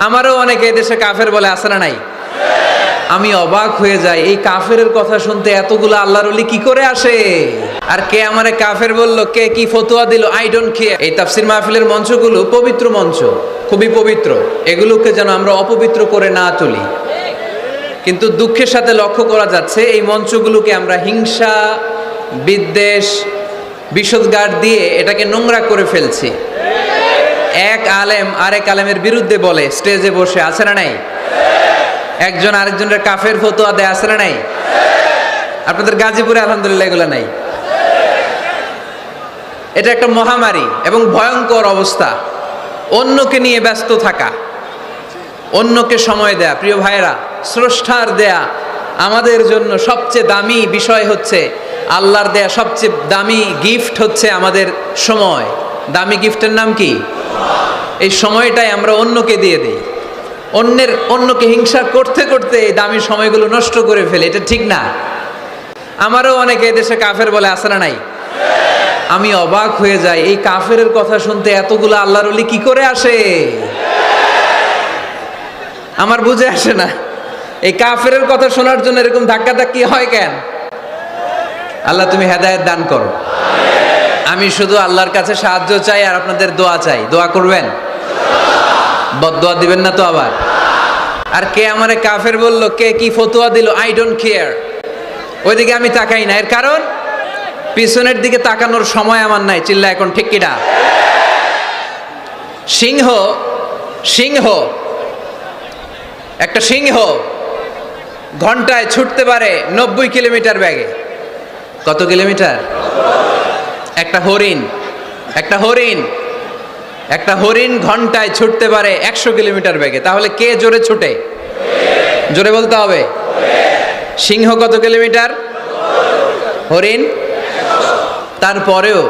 আমারও অনেকে এদেশে কাফের বলে, আছে না নাই? আমি অবাক হয়ে যাই, এই কাফেরের কথা শুনতে এতগুলো আল্লাহর ওলি কি করে আসে? আর কে আমারে কাফের বললো, কে কি ফতোয়া দিল, আই ডোন্ট কেয়ার। এই তাফসির মাহফিলের মঞ্চগুলো পবিত্র মঞ্চ, খুবই পবিত্র, এগুলোকে যেন আমরা অপবিত্র করে না তুলি। কিন্তু দুঃখের সাথে লক্ষ্য করা যাচ্ছে এই মঞ্চগুলোকে আমরা হিংসা, বিদ্বেষ, বিষোদগার দিয়ে এটাকে নোংরা করে ফেলছি। এক আলেম আরেক আলেমের বিরুদ্ধে বলে স্টেজে বসে, আছে না নাই? একজন আরেকজনের কাফের ফতোয়া দেয়, আছে না নাই? আপনাদের গাজীপুরে আলহামদুলিল্লাহ এগুলো নাই। এটা একটা মহামারী এবং ভয়ঙ্কর অবস্থা। অন্যকে নিয়ে ব্যস্ত থাকা, অন্যকে সময় দেয়া, প্রিয় ভাইয়েরা, স্রষ্টার দেয়া আমাদের জন্য সবচেয়ে দামি বিষয় হচ্ছে, আল্লাহর দেয়া সবচেয়ে দামি গিফট হচ্ছে আমাদের সময়। দামি গিফটের নাম কি? এই সময়টাই আমরা অন্যকে দিয়ে দিই। অন্যকে হিংসা করতে করতে এই দামি সময়গুলো নষ্ট করে ফেলে, এটা ঠিক না। আমারও অনেকে এদেশে কাফের বলে, আছে না নাই? আমি অবাক হয়ে যাই, এই কাফেরের কথা শুনতে এতগুলো আল্লাহর ওলি কি করে আসে? আমার বুঝে আসে না, এই কাফেরের কথা শোনার জন্য এরকম ধাক্কাধাক্কি হয় কেন? আল্লাহ তুমি হেদায়েত দান করো। আমি শুধু আল্লাহর কাছে সাহায্য চাই আর আপনাদের দোয়া চাই। দোয়া করবেন, বদদোয়া দিবেন না তো আবার। আর কে আমারে কাফের বললো, কে কি ফতোয়া দিল, আই ডোন্ট কেয়ার, ওইদিকে আমি তাকাই না। এর কারণ পিছনের দিকে তাকানোর সময় আমার নাই। চিল্লা এখন ঠিক কিনা? সিংহ সিংহ একটা সিংহ ঘন্টায় ছুটতে পারে 90 কিলোমিটার বেগে। কত কিলোমিটার? একটা হরিণ ঘন্টায় ছুটতে পারে 100 কিলোমিটার বেগে। তাহলে কে জোরে ছুটে? জোরে বলতে হবে। সিংহ কত কিলোমিটার? হরিণ। তারপরেও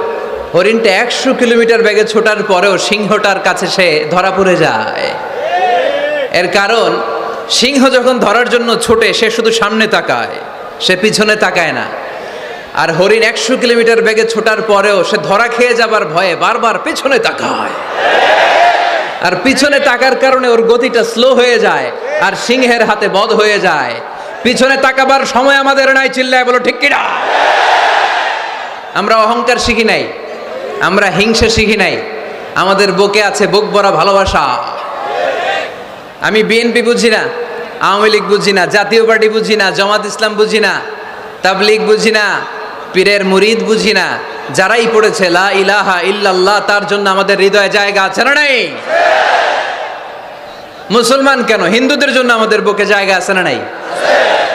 হরিণটা 100 কিলোমিটার বেগে ছোটার পরেও সিংহটার কাছে সে ধরা পড়ে যায়। এর কারণ সিংহ যখন ধরার জন্য ছোটে সে শুধু সামনে তাকায়, সে পিছনে তাকায় না। আর হরিণ 100 কিলোমিটার বেগে ছোটার পরেও সে ধরা খেয়ে যাবার ভয়ে বারবার পিছনে তাকায়। আর পিছনে তাকার কারণে ওর গতিটা স্লো হয়ে যায় আর সিংহের হাতে বধ হয়ে যায়। পিছনে তাকাবার সময় আমাদের নাই। চিল্লায় বলো ঠিক কিনা? আমরা অহংকার শিখি নাই, আমরা হিংসা শিখি নাই। আমাদের বুকে আছে বুক ভরা ভালোবাসা। আমি বিএনপি বুঝি না, আওয়ামী লীগ বুঝি না, জাতীয় পার্টি বুঝি না, জামাত ইসলাম বুঝি না, তাবলীগ বুঝি না, পীরের মুরিদ বুঝি না। যারাই পড়েছে লা ইলাহা ইল্লাল্লাহ, তার জন্য আমাদের হৃদয়ে জায়গা আছে না নাই? মুসলমান কেন, হিন্দুদের জন্য আমাদের বুকে জায়গা আছে না নাই?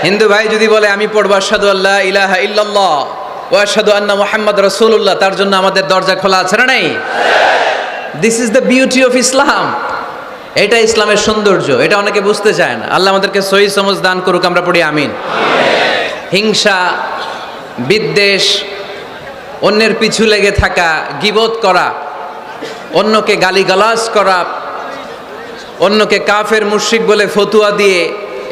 হিন্দু ভাই যদি বলে আমি পড়বো আশহাদু আল্লা ইলাহা ইল্লাল্লাহ ওয়া আশহাদু আন্না মুহাম্মাদ রাসূলুল্লাহ, তার জন্য আমাদের দরজা খোলা আছে না নাই? This is the beauty of Islam. এটা ইসলামের সৌন্দর্য, এটা অনেকে বুঝতে চায় না। আল্লাহ আমাদেরকে সহি সমঝ দান করুক, আমরা পড়ি আমিন। হিংসা, বিদ্বেষ, অন্যের পিছু লেগে থাকা, গীবত করা, অন্যকে গালিগালাজ করা, অন্যকে কাফের মুশরিক বলে ফতুয়া দিয়ে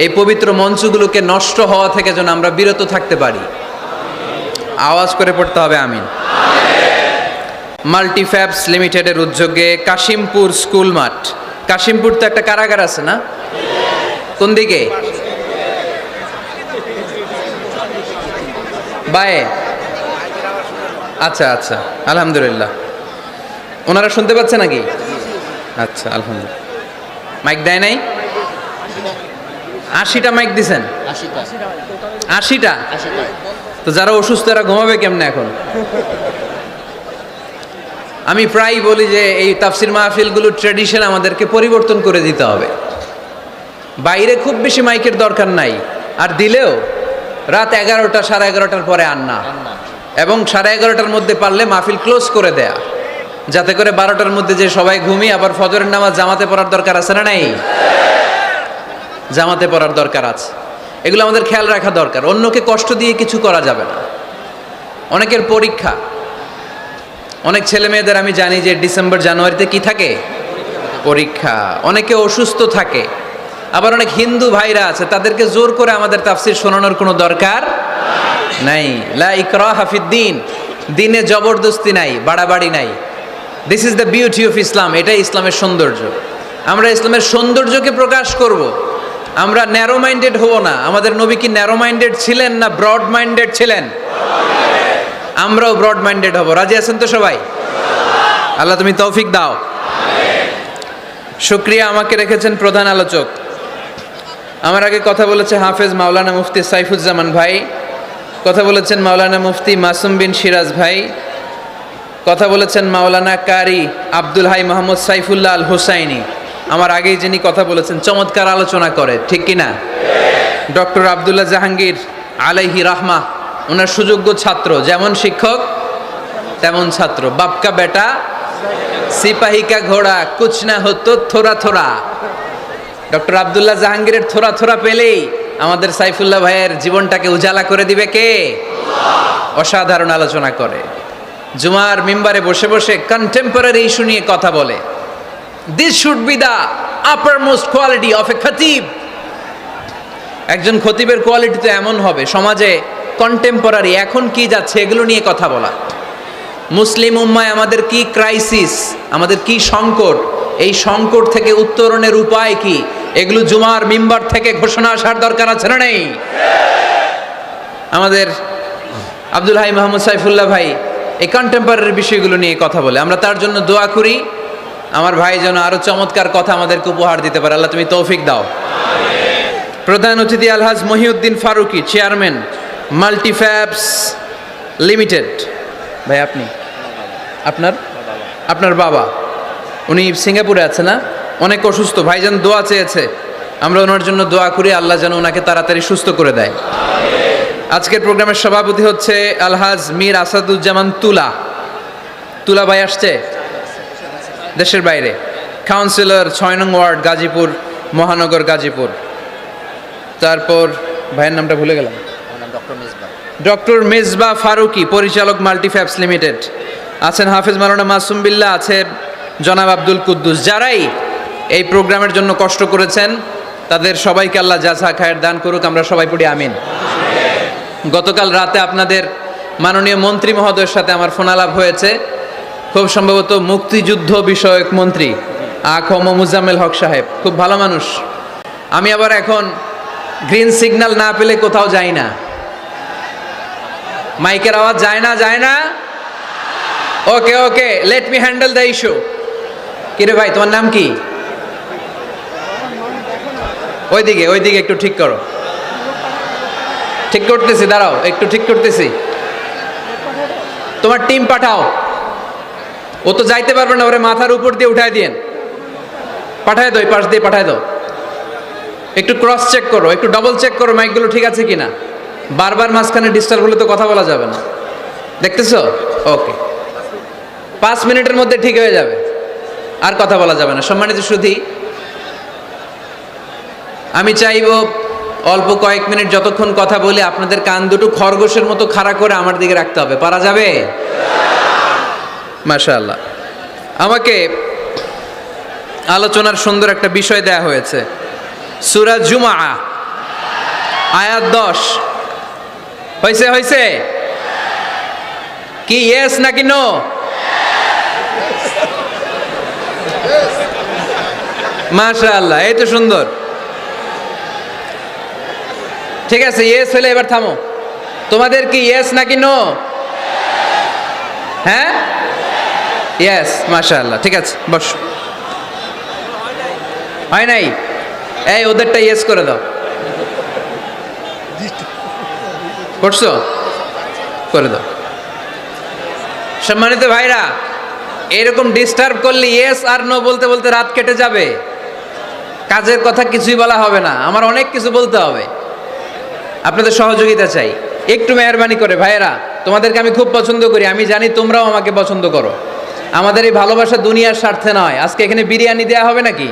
এই পবিত্র মঞ্চগুলোকে নষ্ট হওয়া থেকে যেন আমরা বিরত থাকতে পারি। আওয়াজ করে পড়তে হবে আমিন। মাল্টিফ্যাবস লিমিটেডের উদ্যোগে কাশিমপুর স্কুল মাঠ, কাশিমপুর তো একটা কারাগার আছে না? কোন দিকে? বায়ে। আচ্ছা আচ্ছা, আলহামদুলিল্লাহ। ওনারা শুনতে পাচ্ছে নাকি? আচ্ছা, আলহামদুলিল্লাহ। মাইক দেয় নাই? 80টা মাইক দিছেন? 80টা? তো যারা অসুস্থ এরা ঘুমাবে কেমনে এখন? আমি প্রায় বলি যে এই তাফসির মাহফিলগুলো ট্র্যাডিশন আমাদেরকে পরিবর্তন করে দিতে হবে। বাইরে খুব বেশি মাইকের দরকার নাই, আর দিলেও রাত 11টা 11:30টার পরে আর না, এবং 11:30টার মধ্যে পারলে মাহফিল ক্লোজ করে দেয়া, যাতে করে 12টার মধ্যে যে সবাই ঘুমিয়ে আবার ফজরের নামাজ জামাতে পড়ার দরকার আছে না নাই? জামাতে পড়ার দরকার আছে। এগুলো আমাদের খেয়াল রাখা দরকার। অন্যকে কষ্ট দিয়ে কিছু করা যাবে না। অনেকের পরীক্ষা, অনেক ছেলে মেয়েদের আমি জানি যে ডিসেম্বর জানুয়ারিতে কি থাকে? পরীক্ষা। অনেকে অসুস্থ থাকে। আবার অনেক হিন্দু ভাইরা আছে, তাদেরকে জোর করে আমাদের তাফসির শোনানোর কোনো দরকার নাই। লা ইকরাহা ফিদ্দিন, দিনে জবরদস্তি নাই, বাড়াবাড়ি নাই। This is the beauty of Islam. এটাই ইসলামের সৌন্দর্য। আমরা ইসলামের সৌন্দর্যকে প্রকাশ করব। আমরা ন্যারো মাইন্ডেড হব না। আমাদের নবী কি ন্যারো মাইন্ডেড ছিলেন না ব্রড মাইন্ডেড ছিলেন? আমরাও ব্রড মাইন্ডেড হব। রাজি আছেন তো সবাই? আল্লাহ তুমি তৌফিক দাও। শুকরিয়া, আমাকে রেখেছেন প্রধান আলোচক। আমার আগে কথা বলেছে হাফেজ মাওলানা মুফতি সাইফুজ্জামান ভাই, কথা বলেছেন মাওলানা মুফতি মাসুম বিন সিরাজ ভাই, কথা বলেছেন মাওলানা কারি আব্দুল হাই মোহাম্মদ সাইফুল্লাহ আল হুসাইনি। আমার আগেই যিনি কথা বলেছেন চমৎকার আলোচনা করে, ঠিক কিনা? ডক্টর আব্দুল্লাহ জাহাঙ্গীর আলাইহি রাহমা, ওনার সুযোগ্য ছাত্র, যেমন শিক্ষক তেমন ছাত্র। বাপকা বেটা সিপাহি কা ঘোড়া কুছ না হতো থোড়া থোড়া। ডক্টর আব্দুল্লাহ জাহাঙ্গীরের থোড়া থোড়া পেলেই আমাদের সাইফুল্লাহ ভাইয়ের জীবনটাকে উজালা করে দিবে কে? অসাধারণ আলোচনা করে, জুমার মিম্বারে বসে বসে কন্টেম্পোরারি ইস্যু নিয়ে কথা বলে। This should be the uppermost quality of a খতিব। একজন খতিবের কোয়ালিটি তো এমন হবে, সমাজে কন্টেম্পোরারি এখন কি যাচ্ছে এগুলো নিয়ে কথা বলা। মুসলিম উম্মায় আমাদের কি ক্রাইসিস, আমাদের কি সংকট, এই সংকট থেকে উত্তরণের উপায় কি, এগুলো জুমার মিম্বার থেকে ঘোষণা আসার দরকার আছে না নেই? আমাদের আব্দুল হাই মোহাম্মদ সাইফুল্লাহ ভাই এই কন্টেম্পোরারি বিষয়গুলো নিয়ে কথা বলে, আমরা তার জন্য দোয়া করি। আমার ভাই যেন আরো চমৎকার কথা আমাদেরকে উপহার দিতে পারে, আল্লাহ তুমি তৌফিক দাও। প্রধান অতিথি আলহাজ মহিউদ্দিন ফারুকি, চেয়ারম্যান মাল্টিফ্যাবস লিমিটেড। ভাই আপনি, আপনার বাবা, উনি সিঙ্গাপুরে আছে না, অনেক অসুস্থ, ভাইজান দোয়া চেয়েছে, আমরা ওনার জন্য দোয়া করি, আল্লাহ যেন ওনাকে তাড়াতাড়ি সুস্থ করে দেয়। আজকের প্রোগ্রামের সভাপতি হচ্ছে আলহাজ মীর আসাদুজ্জামান তুলা ভাই আসছে দেশের বাইরে, কাউন্সিলর 6 নং ওয়ার্ড গাজীপুর মহানগর গাজীপুর। তারপর ভাইয়ের নামটা ভুলে গেলাম, ডক্টর মেজবা ফারুকি, পরিচালক মাল্টিফ্যাবস লিমিটেড। আছেন হাফেজ মাওলানা মাসুম বিল্লাহ, আছে জনাব আব্দুল কুদ্দুস। যারাই এই প্রোগ্রামের জন্য কষ্ট করেছেন তাদের সবাইকে আল্লাহ জাযা খায়ের দান করুক, আমরা সবাই পড়ি আমিন। গতকাল রাতে আপনাদের মাননীয় মন্ত্রী মহোদয়ের সাথে আমার ফোনালাপ হয়েছে, খুব সম্ভবত মুক্তিযুদ্ধ বিষয়ক মন্ত্রী আ.খ.ম. মুজাম্মেল হক সাহেব, খুব ভালো মানুষ। আমি আবার এখন গ্রিন সিগন্যাল না পেলে কোথাও যাই না, মাইকের আওয়াজ যায় না। Okay let me handle the issue. কিরে ভাই, তোমার নাম কি? ওইদিকে একটু ঠিক করো। ঠিক করতেছি, দাঁড়াও একটু ঠিক করতেছি। তোমার টিম পাঠাও, ও তো যাইতে পারবে না, ওরে মাথার উপর দিয়ে উঠায় দিয়েন, পাঠায় দাও, এই পাশ দিয়ে পাঠায় দাও। একটু ক্রস চেক করো, একটু ডবল চেক করো মাইকগুলো ঠিক আছে কিনা। বারবার মাঝখানে ডিস্টার্ব হলে তো কথা বলা যাবে না, দেখতেছো? ওকে, 5 মিনিটের মধ্যে ঠিক হয়ে যাবে, আর কথা বলা যাবে না। সম্মানিত সুধী, আমি চাইব অল্প কয়েক মিনিট যতক্ষণ কথা বলি আপনাদের কান দুটো খরগোশের মতো খাড়া করে আমার দিকে রাখতে হবে, পারা যাবে? মাশাআল্লাহ। আমাকে আলোচনার সুন্দর একটা বিষয় দেয়া হয়েছে, সূরা জুমআ আয়াত 10। হয়েছে কি ইয়েস নাকি নো? মাশাআল্লাহ, এই তো সুন্দর। ঠিক আছে, ইয়েস হলে এবার থামো। তোমাদের কি ইয়েস নাকি নো? হ্যাঁ, ইয়েস, মাশাআল্লাহ। ঠিক আছে, বস। হয় নাই? এই ওদেরটা ইয়েস করে দাও। করছো? করে দাও। সম্মানিত ভাইরা, এরকম ডিস্টার্ব করলে ইয়েস আর নো বলতে বলতে রাত কেটে যাবে, কাজের কথা কিছুই বলা হবে না, আমার অনেক কিছু বলতে হবে। আপনাদের সহযোগিতা চাই, একটু মেহরবানি করে। ভাইয়েরা, তোমাদেরকে আমি খুব পছন্দ করি, আমি জানি তোমরাও আমাকে পছন্দ করো। আমাদের এই ভালোবাসা দুনিয়ার স্বার্থে নয়। আজকে এখানে বিরিয়ানি দেয়া হবে নাকি?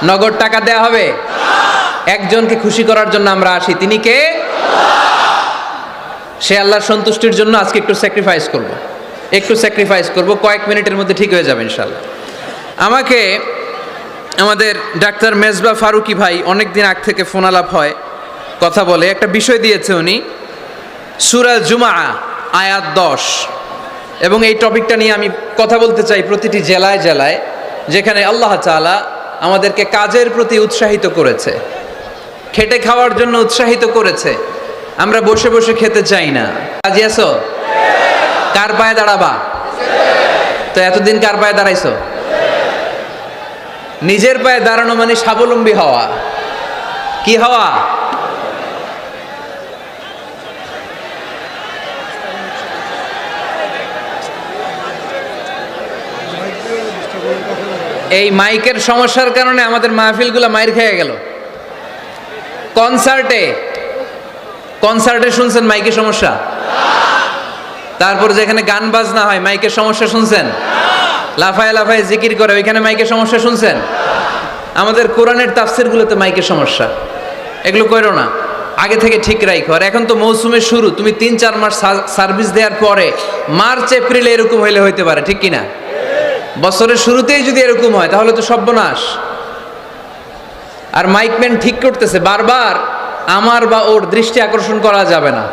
নগদ টাকা দেয়া হবে? একজনকে খুশি করার জন্য আমরা আসি, তিনি কে? সে আল্লাহর সন্তুষ্টির জন্য আজকে একটু স্যাক্রিফাইস করব, কয়েক মিনিটের মধ্যে ঠিক হয়ে যাবে ইনশাআল্লাহ। আমাকে আমাদের ডাক্তার মেজবা ফারুকি ভাই অনেক দিন আগ থেকে ফোন আলাপ হয়, কথা বলে, একটা বিষয় দিয়েছে উনি, সূরা জুমআ আয়াত 10, এবং এই টপিকটা নিয়ে আমি কথা বলতে চাই প্রতিটি জেলায় যেখানে আল্লাহ তাআলা আমাদেরকে কাজের প্রতি উৎসাহিত করেছে, খেটে খাওয়ার জন্য উৎসাহিত করেছে। আমরা বসে বসে খেতে চাই না। রাজি আছো? কার পায়ে দাঁড়াবা? তো এতদিন কার পায়ে দাঁড়াইছো? নিজের পায়ে দাঁড়ানো মানে স্বাবলম্বী হওয়া। কি হওয়া? এই মাইকের সমস্যার কারণে আমাদের মাহফিলগুলো মাইর খেয়ে গেল। কনসার্টে শুনছেন মাইকের সমস্যা? তারপর যেখানে গান বাজনা হয় মাইকের সমস্যা শুনছেন? লাফায় লাফায় জিকির করে ওইখানে মাইকের সমস্যা শুনছেন? আমাদের কোরআনের তাফসিরগুলোতে মাইকের সমস্যা। এগুলো করো না, আগে থেকে ঠিক রাখো। আর এখন তো মৌসুমের শুরু, তুমি 3-4 মাস সার্ভিস দেওয়ার পরে মার্চ এপ্রিলে এরকম হইলে হইতে পারে, ঠিক কিনা? বছরের শুরুতেই যদি এরকম হয় তাহলে তো সর্বনাশ। আর মাইকম্যান ঠিক করতেছে, বারবার আমার বা ওর দৃষ্টি আকর্ষণ করা যাবে না,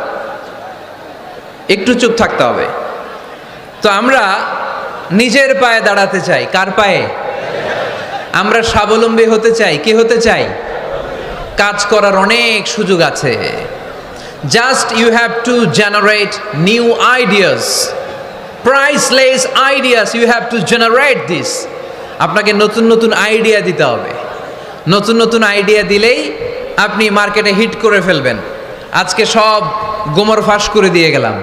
একটু চুপ থাকতে হবে। তো আমরা নিজের পায়ে দাঁড়াতে চাই। কার পায়ে? আমরা স্বাবলম্বী হতে চাই। কি হতে চাই? কাজ করার অনেক সুযোগ আছে। Just you have to generate new ideas, priceless ideas, you have to generate this. আপনাকে নতুন নতুন আইডিয়া দিতে হবে। নতুন নতুন আইডিয়া দিলেই আপনি মার্কেটে হিট করে ফেলবেন। আজকে সব গোমর ফাঁস করে দিয়ে গেলাম।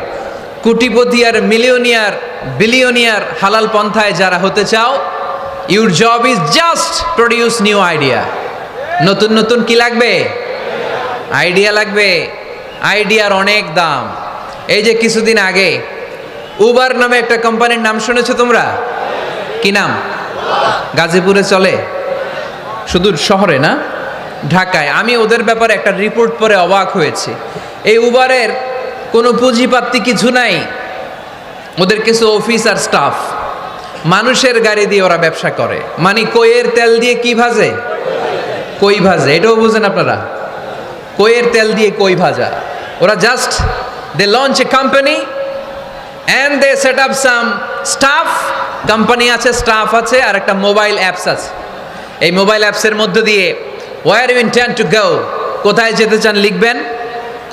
কোটিপতি আর মিলিয়নিয়ার, বিলিয়নিয়ার হালাল পন্থায় যারা হতে চাও, your job is just produce new idea. নতুন নতুন কি লাগবে? আইডিয়া লাগবে। আইডিয়ার অনেক দাম। এই যে কিছুদিন আগে উবার নামে একটা কোম্পানির নাম শুনেছো তোমরা? কি নাম? গাজীপুরে চলে, শুধু শহরে না, ঢাকায়। আমি ওদের ব্যাপারে একটা রিপোর্ট পড়ে অবাক হয়েছি। এই উবারের কোনো পুঁজিপাতি কিছু নাই, ওদের কিছু অফিস আর স্টাফ। মানুষের গাড়ি দিয়ে ওরা ব্যবসা করে। মানে কইয়ের তেল দিয়ে কি ভাজে? কই ভাজে। এটাও বুঝেন আপনারা? কইয়ের তেল দিয়ে কই ভাজা। ওরা just they launch a company and they set up some staff. Company আছে, স্টাফ আছে, আর একটা মোবাইল অ্যাপস আছে। এই মোবাইল অ্যাপসের মধ্য দিয়ে where you intend to go, কোথায় যেতে চান লিখবেন,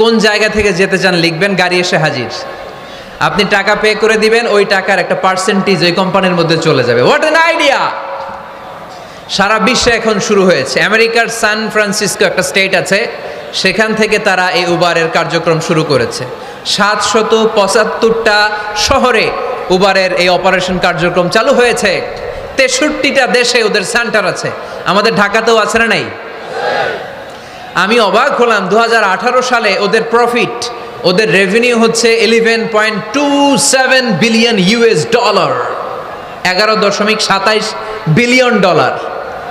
কোন জায়গা থেকে যেতে চান লিখবেন, গাড়ি এসে হাজির। আপনি টাকা পে করে দিবেন, ওই টাকার একটা পার্সেন্টেজ ওই কোম্পানির মধ্যে চলে যাবে। What an idea! সারা বিশ্বে এখন শুরু হয়েছে। আমেরিকার সান ফ্রান্সিসকো একটা স্টেট আছে, সেখান থেকে তারা এই উবারের কার্যক্রম শুরু করেছে। 775টা শহরে উবারের এই অপারেশন কার্যক্রম চালু হয়েছে। 63টা দেশে ওদের সেন্টার আছে। আমাদের ঢাকাতেও আছে না নাই? আমি অবাক হলাম, 2018 সালে ওদের প্রফিট, ওদের রেভিনিউ হচ্ছে $11.27 billion. 11.27 billion dollar.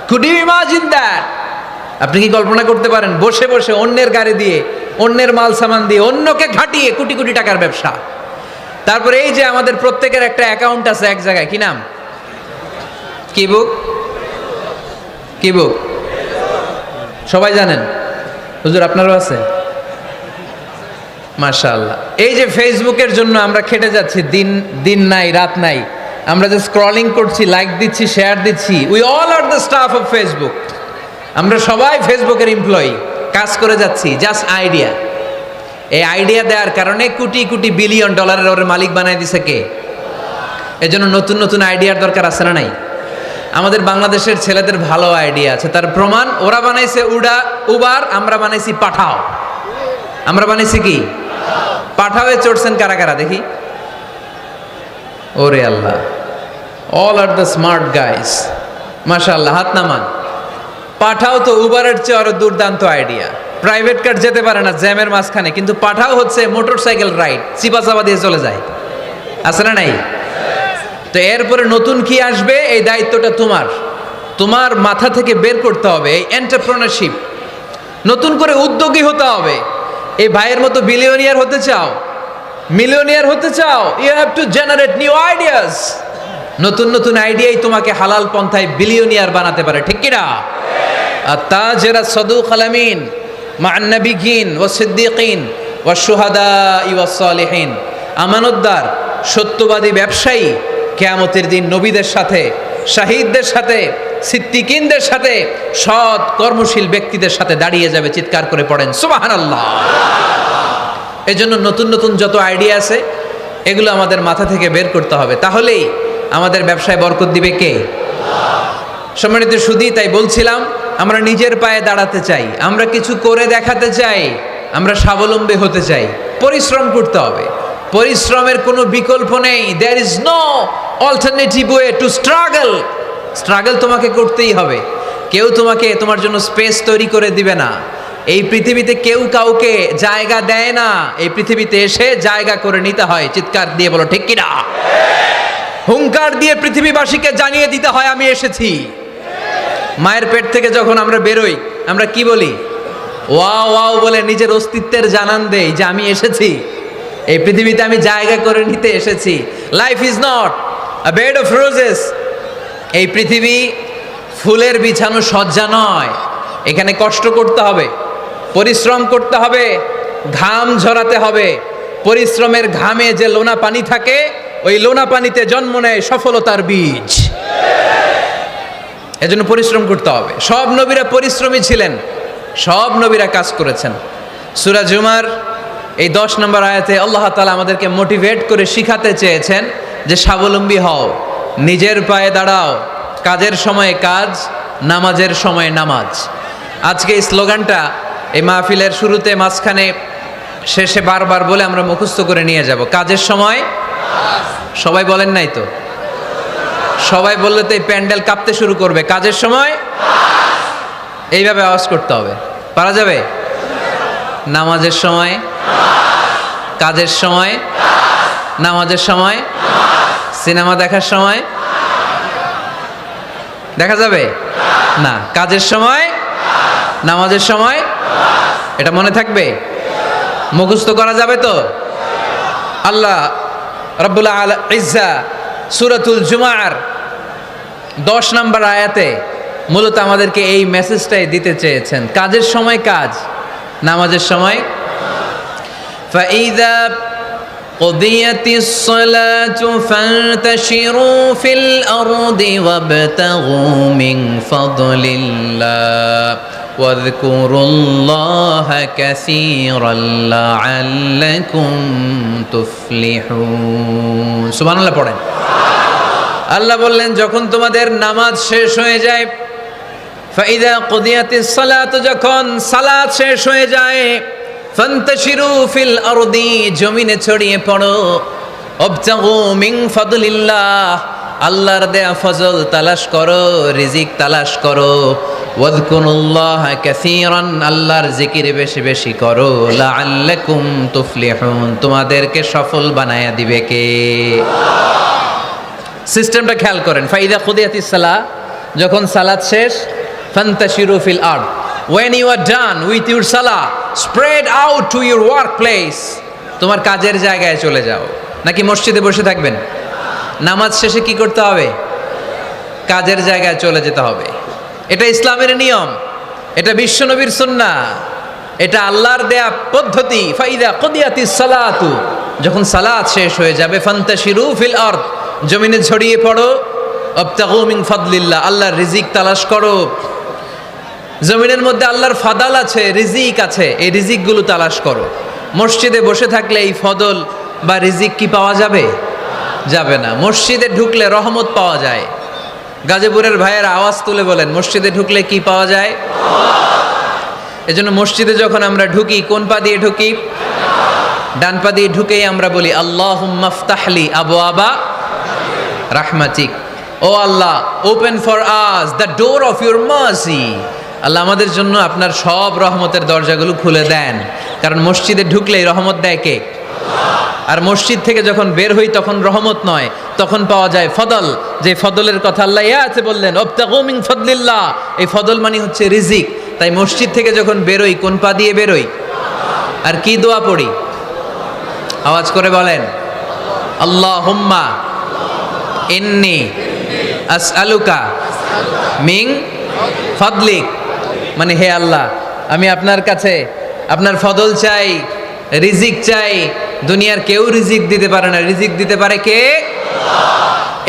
Could you imagine that? আপনি কি কল্পনা করতে পারেন? বসে বসে অন্যের গাড়ি দিয়ে, অন্যের মাল সামান দিয়ে, অন্যকে ঘাটিয়ে কোটি কোটি টাকার ব্যবসা। তারপরে এই যে আমাদের প্রত্যেকের একটা অ্যাকাউন্ট আছে এক জায়গায়, কি নাম? কি বুক? কি বুক? সবাই জানেন? হুজুর আপনারও আছে? মাশাআল্লাহ। এই যে ফেসবুকের জন্য আমরা খেটে যাচ্ছি, দিন নাই রাত নাই, আমরা যে স্ক্রলিং করছি, লাইক দিচ্ছি, শেয়ার দিচ্ছি, we all are the staff of Facebook. আমরা সবাই ফেসবুকের এমপ্লয়ি, কাজ করে যাচ্ছি। Just idea. এই আইডিয়া দেওয়ার কারণে কোটি কোটি বিলিয়ন ডলারের ওর মালিক বানাই দিছে কে? এজন্য নতুন নতুন আইডিয়ার দরকার আছে না নাই? আমাদের বাংলাদেশের ছেলেদের ভালো আইডিয়া আছে, তার প্রমাণ ওরা বানাইছে উবার, আমরা বানাইছি পাঠাও। আমরা বানাইছি কি? পাঠাওয়ে চড়ছেন কারা কারা দেখি? ওরে আল্লাহ, all are the smart guys. মাশাআল্লাহ, হাত নামান। পাঠাও তো উবারের চেয়ে আরো দুর্দান্ত আইডিয়া। প্রাইভেট কার যেতে পারে না জ্যামের মাঝখানে, কিন্তু পাঠাও হচ্ছে মোটরসাইকেল রাইড, চিপাচাপা দিয়ে চলে যায়। আছে না নাই? তো এরপরে নতুন কি আসবে, এই দায়িত্বটা তোমার মাথা থেকে বের করতে হবে। এই এন্টারপ্রেনারশিপ, নতুন করে উদ্যোগী হতে হবে। এই ভাইয়ের মতো বিলিয়নিয়ার হতে চাও, মিলিয়নিয়ার হতে চাও, you have to generate new ideas. নতুন নতুন আইডিয়াই তোমাকে হালাল পন্থায় বিলিয়নিয়ার বানাতে পারে, ঠিক কিনা? আত-তাজিরা সাদুক আল-আমিন মা'আন নাবিয়্যিন ওয়াস সিদ্দীকিন ওয়াশ শুহাদা ওয়াস সালিহিন। আমানতদার, সত্যবাদী ব্যবসায়ী কিয়ামতের দিন নবীদের সাথে, শাহীদদের সাথে, সিদ্দিকিনদের সাথে, সৎ কর্মশীল ব্যক্তিদের সাথে দাঁড়িয়ে যাবে। চিৎকার করে পড়েন সুবহানাল্লাহ। এজন্য নতুন নতুন যত আইডিয়া আছে এগুলো আমাদের মাথা থেকে বের করতে হবে, তাহলেই আমাদের ব্যবসায় বরকত দিবে কে? সম্মানিত সুধী, তাই বলছিলাম আমরা নিজের পায়ে দাঁড়াতে চাই, আমরা কিছু করে দেখাতে চাই, আমরা স্বাবলম্বী হতে চাই, পরিশ্রম করতে হবে। পরিশ্রমের কোনো বিকল্প নেই। There is no alternative way to struggle. Struggle তোমাকে করতেই হবে। কেউ তোমার জন্য স্পেস তৈরি করে দিবে না। এই পৃথিবীতে কেউ কাউকে জায়গা দেয় না, এই পৃথিবীতে এসে জায়গা করে নিতে হয়। চিৎকার দিয়ে বলো ঠিক কিনা? হুঙ্কার দিয়ে পৃথিবীবাসীকে জানিয়ে দিতে হয় আমি এসেছি। মায়ের পেট থেকে যখন আমরা বেরোই আমরা কি বলি? ওয়াও ওয়াও বলে নিজের অস্তিত্বের জানান দেই যে আমি এসেছি, এই পৃথিবীতে আমি জায়গা করে নিতে এসেছি। Life is not a bed of roses. এই পৃথিবী ফুলের বিছানো সজ্জা নয়। এখানে কষ্ট করতে হবে, পরিশ্রম করতে হবে, ঘাম ঝরাতে হবে। পরিশ্রমের ঘামে যে লোনা পানি থাকে, ওই লোনা পানিতে জন্ম নেয় সফলতার বীজ। এজন্য পরিশ্রম করতে হবে। সব নবীরা পরিশ্রমী ছিলেন, সব নবীরা কাজ করেছেন। সূরা জুমার এই 10 নম্বর আয়াতে আল্লাহ তাআলা আমাদেরকে মোটিভেট করে শিখাতে চেয়েছেন যে স্বাবলম্বী হও, নিজের পায়ে দাঁড়াও, কাজের সময়ে কাজ, নামাজের সময়ে নামাজ। আজকে এই স্লোগানটা এই মাহফিলের শুরুতে, মাঝখানে, শেষে বারবার বলে আমরা মুখস্থ করে নিয়ে যাব। কাজের সময় সবাই বলেন নাই তো? সবাই বললে তো এই প্যান্ডেল কাঁপতে শুরু করবে। কাজের সময় এইভাবে আওয়াজ করতে হবে, পারা যাবে? নামাজের সময়, কাজের সময়, নামাজের সময়, সিনেমা দেখার সময় দেখা যাবে না? কাজের সময়, নামাজের সময়, এটা মনে থাকবে? মুখস্থ করা যাবে তো? আল্লাহ রাব্বুল ইজ্জা সূরাতুল জুমার 10 নম্বর আয়াতে মূলত আমাদেরকে এই মেসেজটাই দিতে চেয়েছেন। কাজের সময় কাজ, নামাজের সময়। ফাইযা কুদিয়াতিস সালাতু ফান্তাশিরু ফিল আরদি ওয়াবতাগু মিন ফাদলিল্লাহ ওয়াযকুরুল্লাহা কাসীরান লাআল্লাকুম তুফলিহুন। সুবহানাল্লাহ পড়েন। আল্লাহ বললেন যখন তোমাদের নামাজ শেষ হয়ে যায়, ফাইদা কুদিয়াতিস সালাত, যখন সালাত শেষ হয়ে যায়, ফান্তাশিরু ফিল আরদি, জমিনে ছড়িয়ে পড়ো, ওয়াবতাগু মিন ফাদলিল্লাহ, আল্লাহর দেয়া ফজল তালাশ করো, রিজিক তালাশ করো, ওয়াযকুরুল্লাহা কাসীরান, আল্লাহর জিকির বেশি বেশি করো, লাআল্লাকুম তুফলিহুন, তোমাদেরকে সফল বানায়া দিবে কে? সিস্টেমটা খেয়াল করেন। ফাইদা কুদিয়াতিস সালাহ, যখন সালাত শেষ, ফান্তাশিরু ফিল আরদ, when you are done with your salah, spread out to your workplace, তোমার কাজের জায়গায় চলে যাও। নাকি মসজিদে বসে থাকবেন? নামাজ শেষে কি করতে হবে? কাজের জায়গায় চলে যেতে হবে। এটা ইসলামের নিয়ম, এটা বিশ্বনবীর সুন্নাহ, এটা আল্লাহর দেয়া পদ্ধতি। ফাইদা কুদিয়াতিস সালাতু, যখন সালাত শেষ হয়ে যাবে, ফান্তাশিরু ফিল আরদ, জমিনে ছড়িয়ে পড়ো, ওয়াবতাগু মিন ফাদলিল্লাহ, আল্লাহর রিজিক তালাশ করো। জমিনের মধ্যে আল্লাহর ফাদাল আছে, রিজিক আছে, এই রিজিকগুলো তালাশ করো। মসজিদে বসে থাকলে এই ফদল বা রিজিক কি পাওয়া যাবে? যাবে না। মসজিদে ঢুকলে রহমত পাওয়া যায়। গাজীপুরের ভাইয়ের আওয়াজ তুলে বলেন, মসজিদে ঢুকলে কি পাওয়া যায়? এজন্য মসজিদে যখন আমরা ঢুকি, কোন পা দিয়ে ঢুকি? ডান পা দিয়ে ঢুকেই আমরা বলি আল্লাহুম্মা ফতাহলি আবওয়াবা রাহমাতিক, O Allah open for us the door of your mercy, আল্লাহ আমাদের জন্য আপনার সব রহমতের দরজাগুলো খুলে দেন। কারণ মসজিদে ঢুকলেই রহমত দেয় কে? আর মসজিদ থেকে যখন বের হই তখন রহমত নয়, তখন পাওয়া যায় ফদল। যে ফদলের কথা আল্লাহ ইয়াতে বললেন, ওয়াবতাগু মিন ফাদলিল্লাহ, এই ফদল মানে হচ্ছে রিজিক। তাই মসজিদ থেকে যখন বেরোই কোন পা দিয়ে বেরোই? আর কি দোয়া পড়ি? আওয়াজ করে বলেন, আল্লাহুম্মা ইন্নী আসআলুকা মিন ফাদলিক, মানে হে আল্লাহ আমি আপনার কাছে আপনার ফদল চাই, রিজিক চাই। দুনিয়ার কেউ রিজিক দিতে পারে না, রিজিক দিতে পারে কে?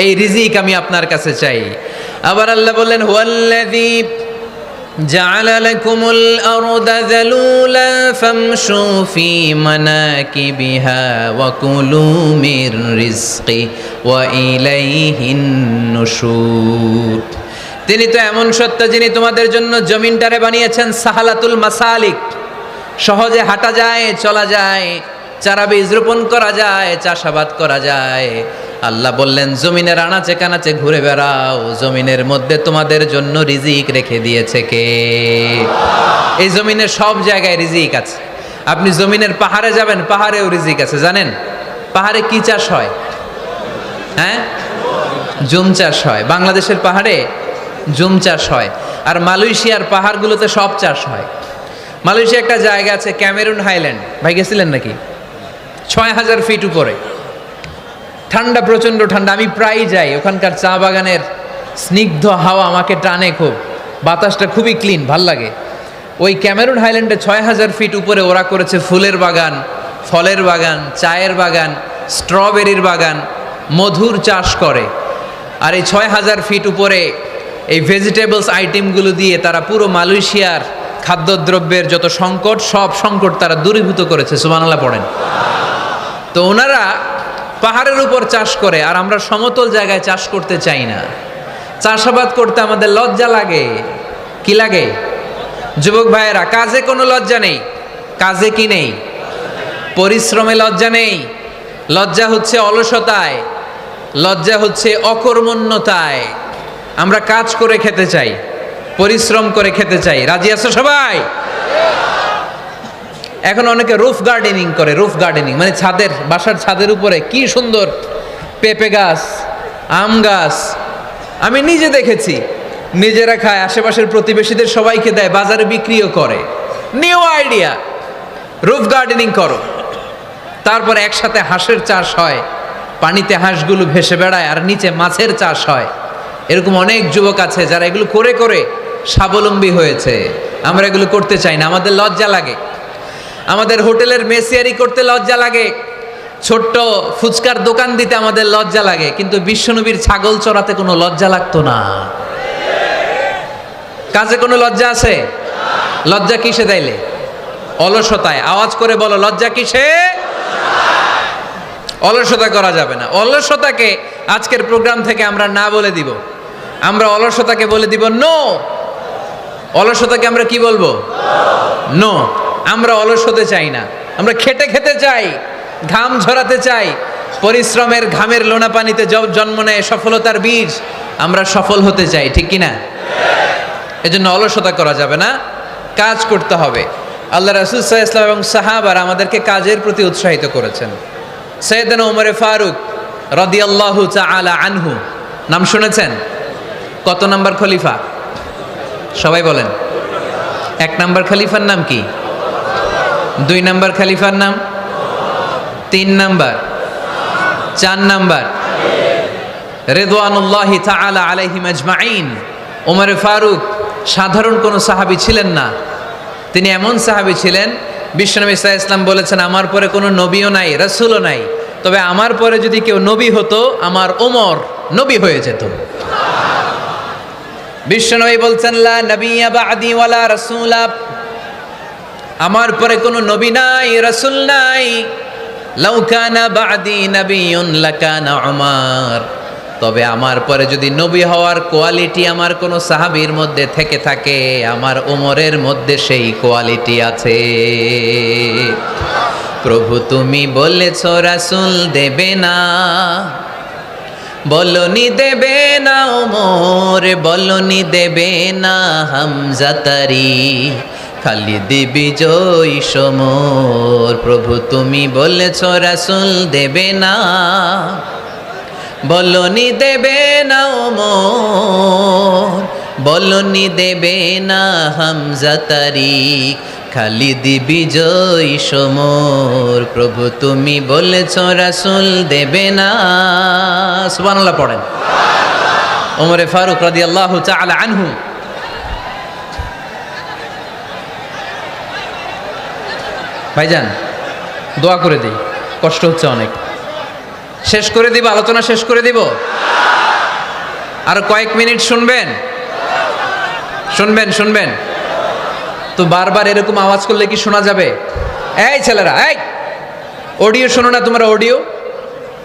এই রিজিক আমি আপনার কাছে চাই। আবার আল্লাহ বললেন হুয়াল্লাযী জাআলা লাকুমুল আরদা যালুলা ফামশু ফি মানাকিবিহা ওয়া কুলু মির রিজকি ওয়া ইলাইহিন নুশুর। তিনি তো এমন সত্তা যিনি তোমাদের জন্য জমিনটারে বানিয়েছেন সাহালাতুল মাসালিক, সহজে হাঁটা যায়, চলা যায়, চারা বীজ রোপণ করা যায়, চাষাবাদ করা যায়। আল্লাহ বললেন জমিনের আনাচে কানাচে ঘুরে বেড়াও, জমিনের মধ্যে তোমাদের জন্য রিজিক রেখে দিয়েছে কে? এই জমিনের সব জায়গায় রিজিক আছে। আপনি জমিনের পাহাড়ে যাবেন, পাহাড়েও রিজিক আছে। জানেন পাহাড়ে কি চাষ হয়? হ্যাঁ, জুম চাষ হয়। বাংলাদেশের পাহাড়ে জুম চাষ হয়, আর মালয়েশিয়ার পাহাড়গুলোতে সব চাষ হয়। মালয়েশিয়া একটা জায়গা আছে ক্যামেরুন হাইল্যান্ড, ভাই গেছিলেন নাকি? ৬,০০০ ফিট উপরে, ঠান্ডা, প্রচণ্ড ঠান্ডা। আমি প্রায় যাই, ওখানকার চা বাগানের স্নিগ্ধ হাওয়া আমাকে টানে খুব, বাতাসটা খুবই ক্লিন, ভাল লাগে। ওই ক্যামেরুন হাইল্যান্ডে ৬,০০০ ফিট উপরে ওরা করেছে ফুলের বাগান, ফলের বাগান, চায়ের বাগান, স্ট্রবেরির বাগান, মধুর চাষ করে। আর এই ৬,০০০ ফিট উপরে এই ভেজিটেবলস আইটেমগুলো দিয়ে তারা পুরো মালয়েশিয়ার খাদ্যদ্রব্যের যত সংকট, সব সংকট তারা দূরীভূত করেছে। সুবহানাল্লাহ পড়েন। তো ওনারা পাহাড়ের উপর চাষ করে, আর আমরা সমতল জায়গায় চাষ করতে চাই না। চাষাবাদ করতে আমাদের লজ্জা লাগে। কি লাগে? যুবক ভাইয়েরা, কাজে কোনো লজ্জা নেই। কাজে কি নেই? পরিশ্রমে লজ্জা নেই। লজ্জা হচ্ছে অলসতায়, লজ্জা হচ্ছে অকর্মণ্যতায়। আমরা কাজ করে খেতে চাই, পরিশ্রম করে খেতে চাই। রাজি আছো সবাই? এখন অনেকে রুফ গার্ডেনিং করে। রুফ গার্ডেনিং মানে ছাদের, বাসার ছাদের উপরে কি সুন্দর পেঁপে গাছ, আম গাছ। আমি নিজে দেখেছি, নিজেরা খায়, আশেপাশের প্রতিবেশীদের সবাইকে দেয়, বাজারে বিক্রিও করে। নিউ আইডিয়া, রুফ গার্ডেনিং করো। তারপরে একসাথে হাঁসের চাষ হয়, পানিতে হাঁসগুলো ভেসে বেড়ায়, আর নিচে মাছের চাষ হয়। এরকম অনেক যুবক আছে যারা এগুলো করে করে স্বাবলম্বী হয়েছে। আমরা এগুলো করতে চাই না, আমাদের লজ্জা লাগে। আমাদের হোটেলের মেসিয়ারি করতে লজ্জা লাগে, ছোট্ট ফুচকার দোকান দিতে আমাদের লজ্জা লাগে, কিন্তু বিশ্বনবীর ছাগল চড়াতে কোনো লজ্জা লাগতো না। কাজে কোনো লজ্জা আছে? লজ্জা কিসে তাইলে? অলসতায়। আওয়াজ করে বলো, লজ্জা কিসে? অলসতা করা যাবে না। অলসতাকে আজকের প্রোগ্রাম থেকে আমরা না বলে দিব। আমরা অলসতাকে বলে দিব নো। অলসতাকে আমরা কি বলবো? নো। আমরা অলস হতে চাই না, আমরা খেটে খেতে চাই, ঘাম ঝরাতে চাই। পরিশ্রমের ঘামের লোনা পানিতে জন্ম নেয় সফলতার বীজ। আমরা সফল হতে চাই, ঠিক কিনা? এজন্য অলসতা করা যাবে না, কাজ করতে হবে। আল্লাহ রাসূল সাল্লাল্লাহু আলাইহি ওয়াসাল্লাম এবং সাহাবারা আমাদেরকে কাজের প্রতি উৎসাহিত করেছেন। সাইয়েদনা ওমর ফারুক রাদিয়াল্লাহু তাআলা আনহু, নাম শুনেছেন? কত নাম্বার খলিফা? সবাই বলেন। 1 নাম্বার খলিফার নাম কি? 2 নাম্বার খলিফার নাম? 3 নাম্বার? 4 নাম্বার? রিদওয়ানুল্লাহি তাআলা আলাইহিম আজমাইন। ওমর ফারুক সাধারণ কোনো সাহাবী ছিলেন না, তিনি এমন সাহাবী ছিলেন, বিশ্বনবী সাল্লাল্লাহু আলাইহি ওয়াসাল্লাম বলেছেন আমার পরে কোনো নবীও নাই, রাসূলও নাই, তবে আমার পরে যদি কেউ নবী হতো আমার ওমর নবী হয়ে যেত। বিশ্বনবী বলছেন লা নবিয়্যা বা'দি ওয়ালা রাসূলা, আমার পরে কোনো নবী নাই, রাসূল নাই। লাউ কানা বা'দি নাবিয়্যুন লাকানা উমর, তবে আমার পরে যদি নবী হওয়ার কোয়ালিটি আমার কোনো সাহাবীর মধ্যে থেকে থাকে, আমার ওমরের মধ্যে সেই কোয়ালিটি আছে। প্রভু তুমি বলেছ রাসূল দেবে না, বলনি দেবে না ওমর, বলনি দেবে না হামজা তারি, খালিদ বিজয় সমর। প্রভু তুমি বলেছ রাসূল দেবে না, বলনি দেবে না ওমর, বলনি দেবে না হামজা তারিক, খালিদ বিজয় সমর। প্রভু তুমি বলেছ রাসূল দেবে না। সুবহানাল্লাহ পড়েন। ওমরে ফারুক রাদিয়াল্লাহু তাআলা আনহু ভাইজান দোয়া করে দেই, কষ্ট হচ্ছে অনেক। শেষ করে দিব, আলোচনা শেষ করে দিব। আর কয়েক মিনিট শুনবেন শুনবেন শুনবেন তো বারবার এরকম আওয়াজ করলে কি শোনা যাবে? এই ছেলেরা, এই অডিও শোনো না তোমরা?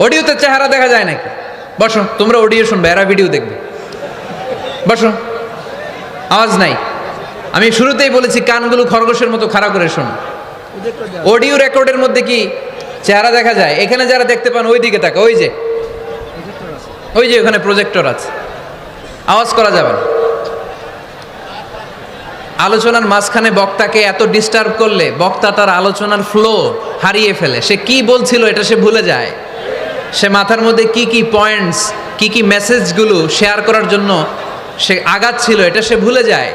অডিওতে চেহারা দেখা যায় নাকি? বসো, তোমরা অডিও শুনবে, এরা ভিডিও দেখবে। বসো, আওয়াজ নাই। আমি শুরুতেই বলেছি কানগুলো খরগোশের মতো খাড়া করে শোনো। অডিও রেকর্ডের মধ্যে কি চেহারা দেখা যায়? এখানে যারা দেখতে পান ওই দিকে তাকা, ওই যে ওখানে প্রজেক্টর আছে, আওয়াজ করা যাবে না। আলোচনার মাঝখানে বক্তাকে এত ডিস্টার্ব করলে বক্তা তার আলোচনার ফ্লো হারিয়ে ফেলে। সে কি বলছিল এটা সে ভুলে যায়। সে মাথার মধ্যে কি কি পয়েন্টস, কি কি মেসেজগুলো শেয়ার করার জন্য সে আগাচ্ছিল এটা সে ভুলে যায়।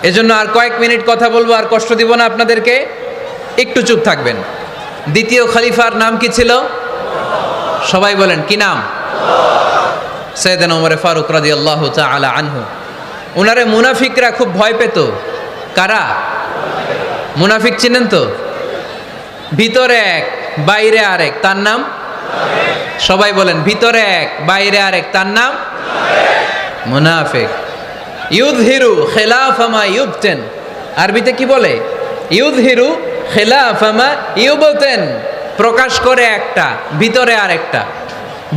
এজন্য আর কয়েক মিনিট কথা বলবো, আর কষ্ট দিব না আপনাদেরকে, একটু চুপ থাকবেন। দ্বিতীয় খলিফার নাম কি ছিল? সবাই বলেন কি নাম? সাইয়েদনা ওমর ফারুক রাদিয়াল্লাহু তাআলা আনহু। ওনারে মুনাফিকরা খুব ভয় পেত। কারা? মুনাফিক চিনেন তো? ভিতরে এক বাইরে আরেক, তার নাম? সবাই বলেন ভিতরে এক বাইরে আরেক, তার নাম মুনাফিক। ইউযহিরু খিলাফা মা ইউবতিন, আরবিতে কি বলে? ইউযহিরু খিলাফা মা ইউবতিন, প্রকাশ করে একটা, ভিতরে আরেকটা।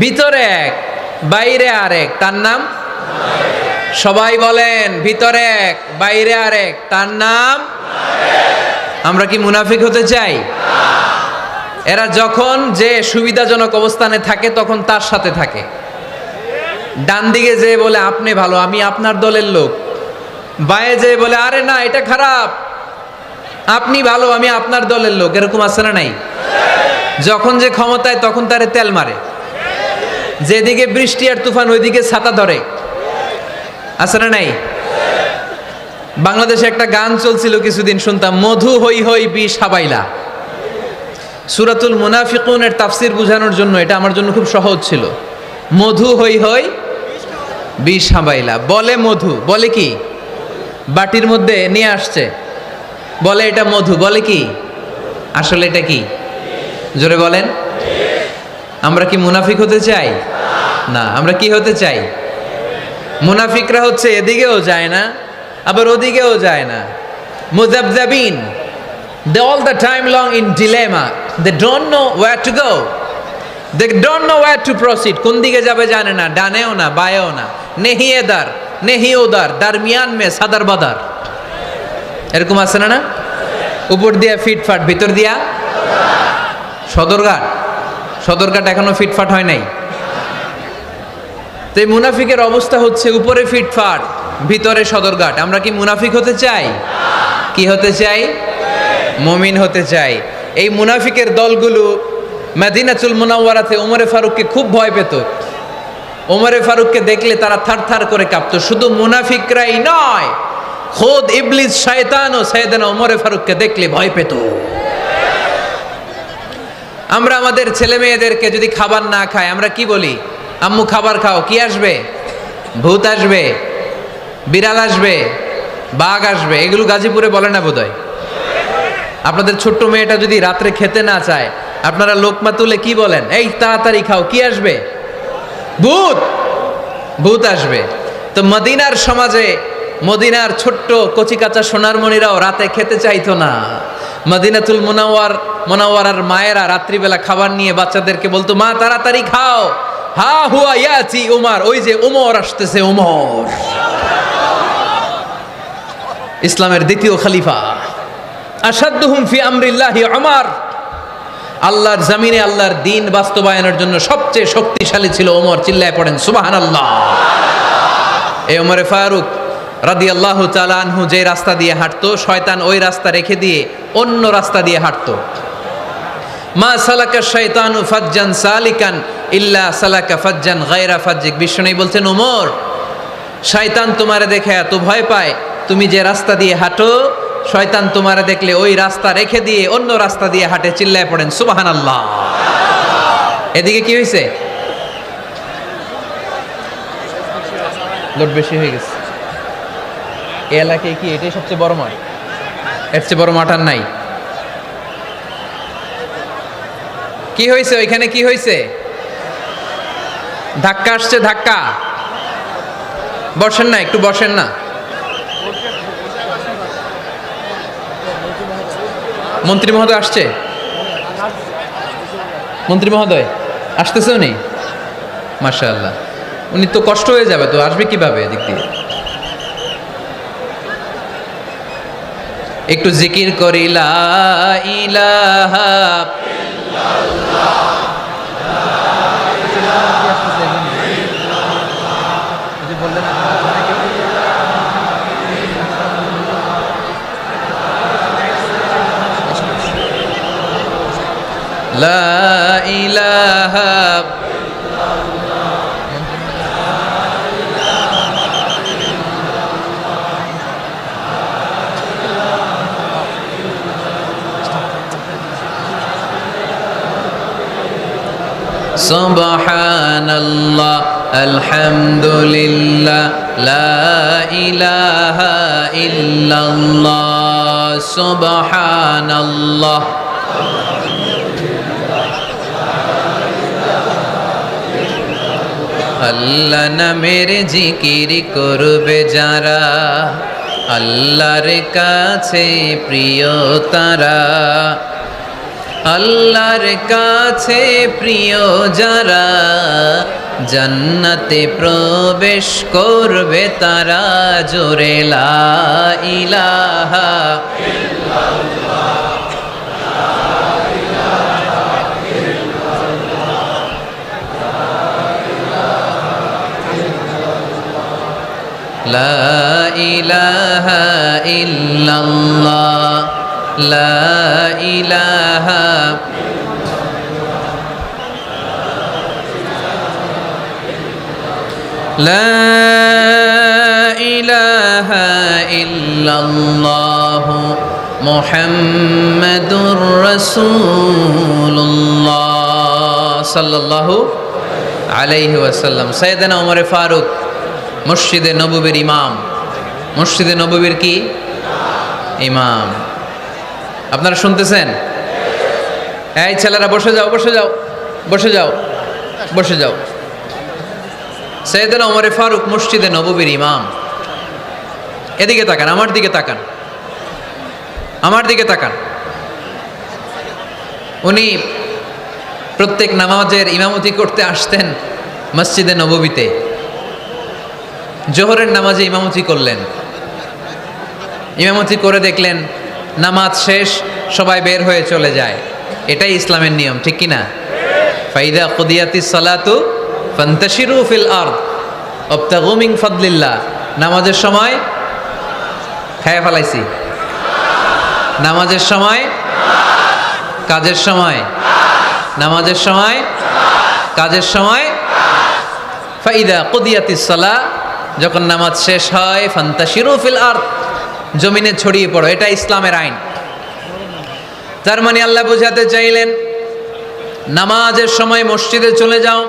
ভিতরে এক বাইরে আরেক, তার নাম? সবাই বলেন ভিতরে এক বাইরে আরেক, তার নাম? আমরা কি মুনাফিক হতে চাই? এরা যখন যে সুবিধাজনক অবস্থানে থাকে তখন তার সাথে থাকে। ডান দিকে যে বলে আপনি ভালো, আমি আপনার দলের লোক। বায়ে যে বলে আরে না এটা খারাপ, আপনি ভালো, আমি আপনার দলের লোক। এরকম আছে না নাই? যখন যে ক্ষমতায় তখন তারে তেল মারে। যেদিকে বৃষ্টি আর তুফান ওইদিকে ছাতা ধরে। আছে না নাই? বাংলাদেশে একটা গান চলছিল কিছুদিন, শুনতাম, মধু হই হই বিষ হাবাইলা। সূরাতুল মুনাফিকুনের তাফসীর বোঝানোর জন্য এটা আমার জন্য খুব সহজ ছিল। মধু হই হই বিষ হাবাইলা। বলে মধু, বলে কি? বাটির মধ্যে নিয়ে আসছে, বলে এটা মধু, বলে কি? আসলে এটা কি? জোরে বলেন। আমরা কি মুনাফিক হতে চাই? না। আমরা কি হতে চাই? মুনাফিকরা হচ্ছে এদিকেও যায় না আবার ওদিকেও যায় না, মুযাবযাবিন। They all the time long in dilemma. They don't know where to go. They don't know where to proceed. কোন দিকে যাবে জানে না, ডানেও না বায়েও না। নেহি এদার নেহি ওদার, দারমিয়ান মে সাদার বাদার। এরকম আছে না? উপর দিয়া ফিটফাট, ভিতর দিয়া সদরঘাট এখনো ফিটফাট হয় নাই। তো এই মুনাফিকের অবস্থা হচ্ছে উপরে ফিটফাট, ভিতরে সদরঘাট। আমরা কি মুনাফিক হতে চাই? কি হতে চাই? মুমিন হতে চাই। এই মুনাফিকের দলগুলো মদিনাতুল মুনাওয়ারাতে ওমরে ফারুককে খুব ভয় পেত। ওমরে ফারুককে দেখলে তারা থারথার করে কাঁপতো। শুধু মুনাফিকরাই নয়, খোদ ইবলিস শয়তানও সাইয়েদনা ওমরে ফারুককে দেখলে ভয় পেত। আমরা আমাদের ছেলে মেয়েদেরকে যদি খাবার না খায় আমরা কি বলি? আম্মু খাবার খাও। কি আসবে? ভূত আসবে, বিড়াল আসবে, বাঘ আসবে। এগুলো গাজীপুরে বলে না বোধহয়। আপনাদের ছোট্ট মেয়েটা যদি রাত্রে খেতে না চায় আপনারা লোকমা তুলে কি বলেন? এই তাড়াতাড়ি খাও, কি আসবে? ভূত আসবে। তো মদিনার সমাজে মদিনার ছোট্ট কচিকাচা সোনারমণিরাও রাতে খেতে চাইতো না। মদিনাতুল মুনাওয়ারার মায়েরা রাত্রিবেলা খাবার নিয়ে বাচ্চাদেরকে বলতো, মা তাড়াতাড়ি খাও, হা হুয়া ইয়াতি উমর, ওই যে উমর আসতেছে। উমর ইসলামের দ্বিতীয় খলিফা। আসাদুহুম ফি আমরিল্লাহি উমর, আল্লাহর জমিনে আল্লাহর দ্বীন বাস্তবায়নের জন্য সবচেয়ে শক্তিশালী ছিল ওমর। চিল্লায় পড়েন সুবহানাল্লাহ। এই ওমরে ফারুক রাদিয়াল্লাহু তাআলা আনহু যে রাস্তা দিয়ে হাঁটতো, শয়তান ওই রাস্তা রেখে দিয়ে অন্য রাস্তা দিয়ে হাঁটতো। মা সালাকা শাইতানু ফাজ্জান সালিকান ইল্লা সালাকা ফাজ্জান গায়রা ফাজ্জিক। বিশ্বনবী বলছেন, ওমর, শয়তান তোমারে দেখে এত ভয় পায়, তুমি যে রাস্তা দিয়ে হাঁটো শয়তান তোমারে দেখলে ওই রাস্তা রেখে দিয়ে অন্য রাস্তা দিয়ে হাঁটে। চিল্লায় পড়েন সুবহানাল্লাহ। এদিকে কি হয়েছে? লোড বেশি হয়ে গেছে। এই এলাকায় কি এটাই সবচেয়ে বড় মাঠ? এর চেয়ে বড় মাঠ আর নাই। কি হয়েছে ওইখানে? কি হয়েছে? ধাক্কা আসছে, ধাক্কা। বসেন না, একটু বসেন না। মন্ত্রী মহোদয় আসছে? মন্ত্রী মহোদয় আসতেছে উনি? মাশাআল্লাহ, উনি তো কষ্ট হয়ে যাবে, তো আসবে কিভাবে এদিক দিয়ে? একটু জিকির করি লা ইলাহা লা ইলাহা সুবহানাল্লাহ আলহামদুলিল্লাহ লা ইলাহা ইল্লাল্লাহ সুবহানাল্লাহ। আল্লাহ নামের জিকির করবে যারা, আল্লাহর কাছে প্রিয় তারা। আল্লাহর কাছে প্রিয় যারা, জান্নাতে প্রবেশ করবে তারা। জোরে লা ইলাহা লা ইলাহা ইল্লাল্লাহ লা ইলাহা লা ইলাহা ইল্লাল্লাহ মুহাম্মাদুর রাসূলুল্লাহ সাল্লাল্লাহু আলাইহি ওয়াসাল্লাম। সাইয়েদনা ওমর ফারুক মসজিদে নববীর ইমাম। মসজিদে নববীর কি ইমাম? আপনারা শুনতেছেন? এই ছেলেরা বসে যাও, বসে যাও, বসে যাও, বসে যাও। সাইয়েদনা ওমর ফারুক মসজিদে নববীর ইমাম। এদিকে তাকান, আমার দিকে তাকান, আমার দিকে তাকান। উনি প্রত্যেক নামাজের ইমামতি করতে আসতেন মসজিদে নববীতে। জোহরের নামাজে ইমামতি করলেন, ইমামতি করে দেখলেন নামাজ শেষ, সবাই বের হয়ে চলে যায়। এটাই ইসলামের নিয়ম, ঠিক কিনা? ফাইদা কুদিয়াতিস সালাতু ফান্তাশিরু ফিল আরদ ওয়াবতাগু মিন ফাদলিল্লাহ। নামাজের সময় খায়া ফেলাইছি, নামাজের সময়, কাজের সময়, নামাজের সময়, কাজের সময়। ফাইদা কুদিয়াতিস সালাহ, যখন নামাজ শেষ হয়, ফান্তাশিরু ফিল আরদ, জমিনে ছড়িয়ে পড়ো। এটা ইসলামের আইন। তার মানে আল্লাহ বোঝাতে চাইলেন নামাজের সময় মসজিদে চলে যাও।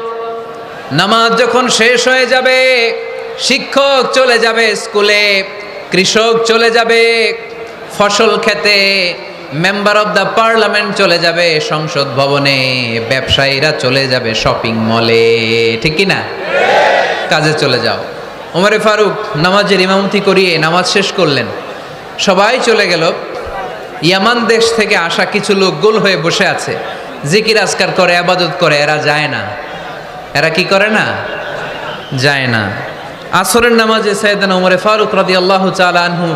নামাজ যখন শেষ হয়ে যাবে, শিক্ষক চলে যাবে স্কুলে, কৃষক চলে যাবে ফসল খেতে, মেম্বার অব দ্য পার্লামেন্ট চলে যাবে সংসদ ভবনে, ব্যবসায়ীরা চলে যাবে শপিং মলে, ঠিক কিনা? কাজে চলে যাও। ওমরে ফারুক নামাজের ইমামতি করিয়ে নামাজ শেষ করলেন, সবাই চলে গেল। ইয়ামান দেশ থেকে আসা কিছু লোক গোল হয়ে বসে আছে, জিকির আজকার করে, আবাদত করে। এরা যায় না। এরা কি করে না? যায় না। আসরের নামাজে সাইয়েদনা ওমরে ফারুক রাদিয়াল্লাহু তাআলা আনহু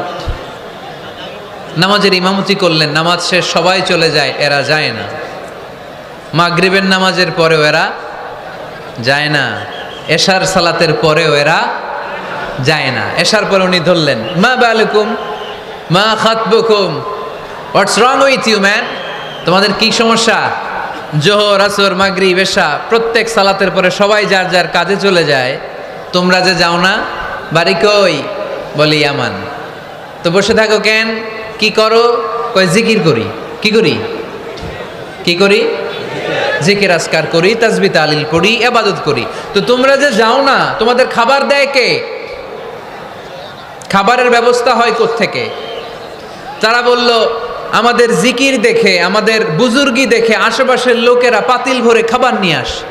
নামাজের ইমামতি করলেন। নামাজ শেষ, সবাই চলে যায়, এরা যায় না। মাগরিবের নামাজের পরেও এরা যায় না। এশার সালাতের পরেও এরা যায় না। এশার পরে উনি ধরলেন, মা বালুকুম মা খাতবুকুম, হোয়াটস রং উইথ ইউ ম্যান? তোমাদের কি সমস্যা? জোহর, আসর, মাগরিব, এশা প্রত্যেক সালাতের পরে সবাই যার যার কাজে চলে যায়, তোমরা যে যাও না? বাড়ি কই? বলে ইয়ামান। তো বসে থাকো কেন? কি করো? কই জিকির করি। কি করি? কি করি? জিকির আজকার করি, তাসবিহ তাহলিল পড়ি, ইবাদত করি। তো তোমরা যে যাও না, তোমাদের খাবার দেয় কে? খাবারের ব্যবস্থা হয় কোত্থেকে? তারা বলল, আমাদের জিকির দেখে, আমাদের বুজুর্গি দেখে আশেপাশের লোকেরা পাতিল ভরে খাবার নিয়ে আসে।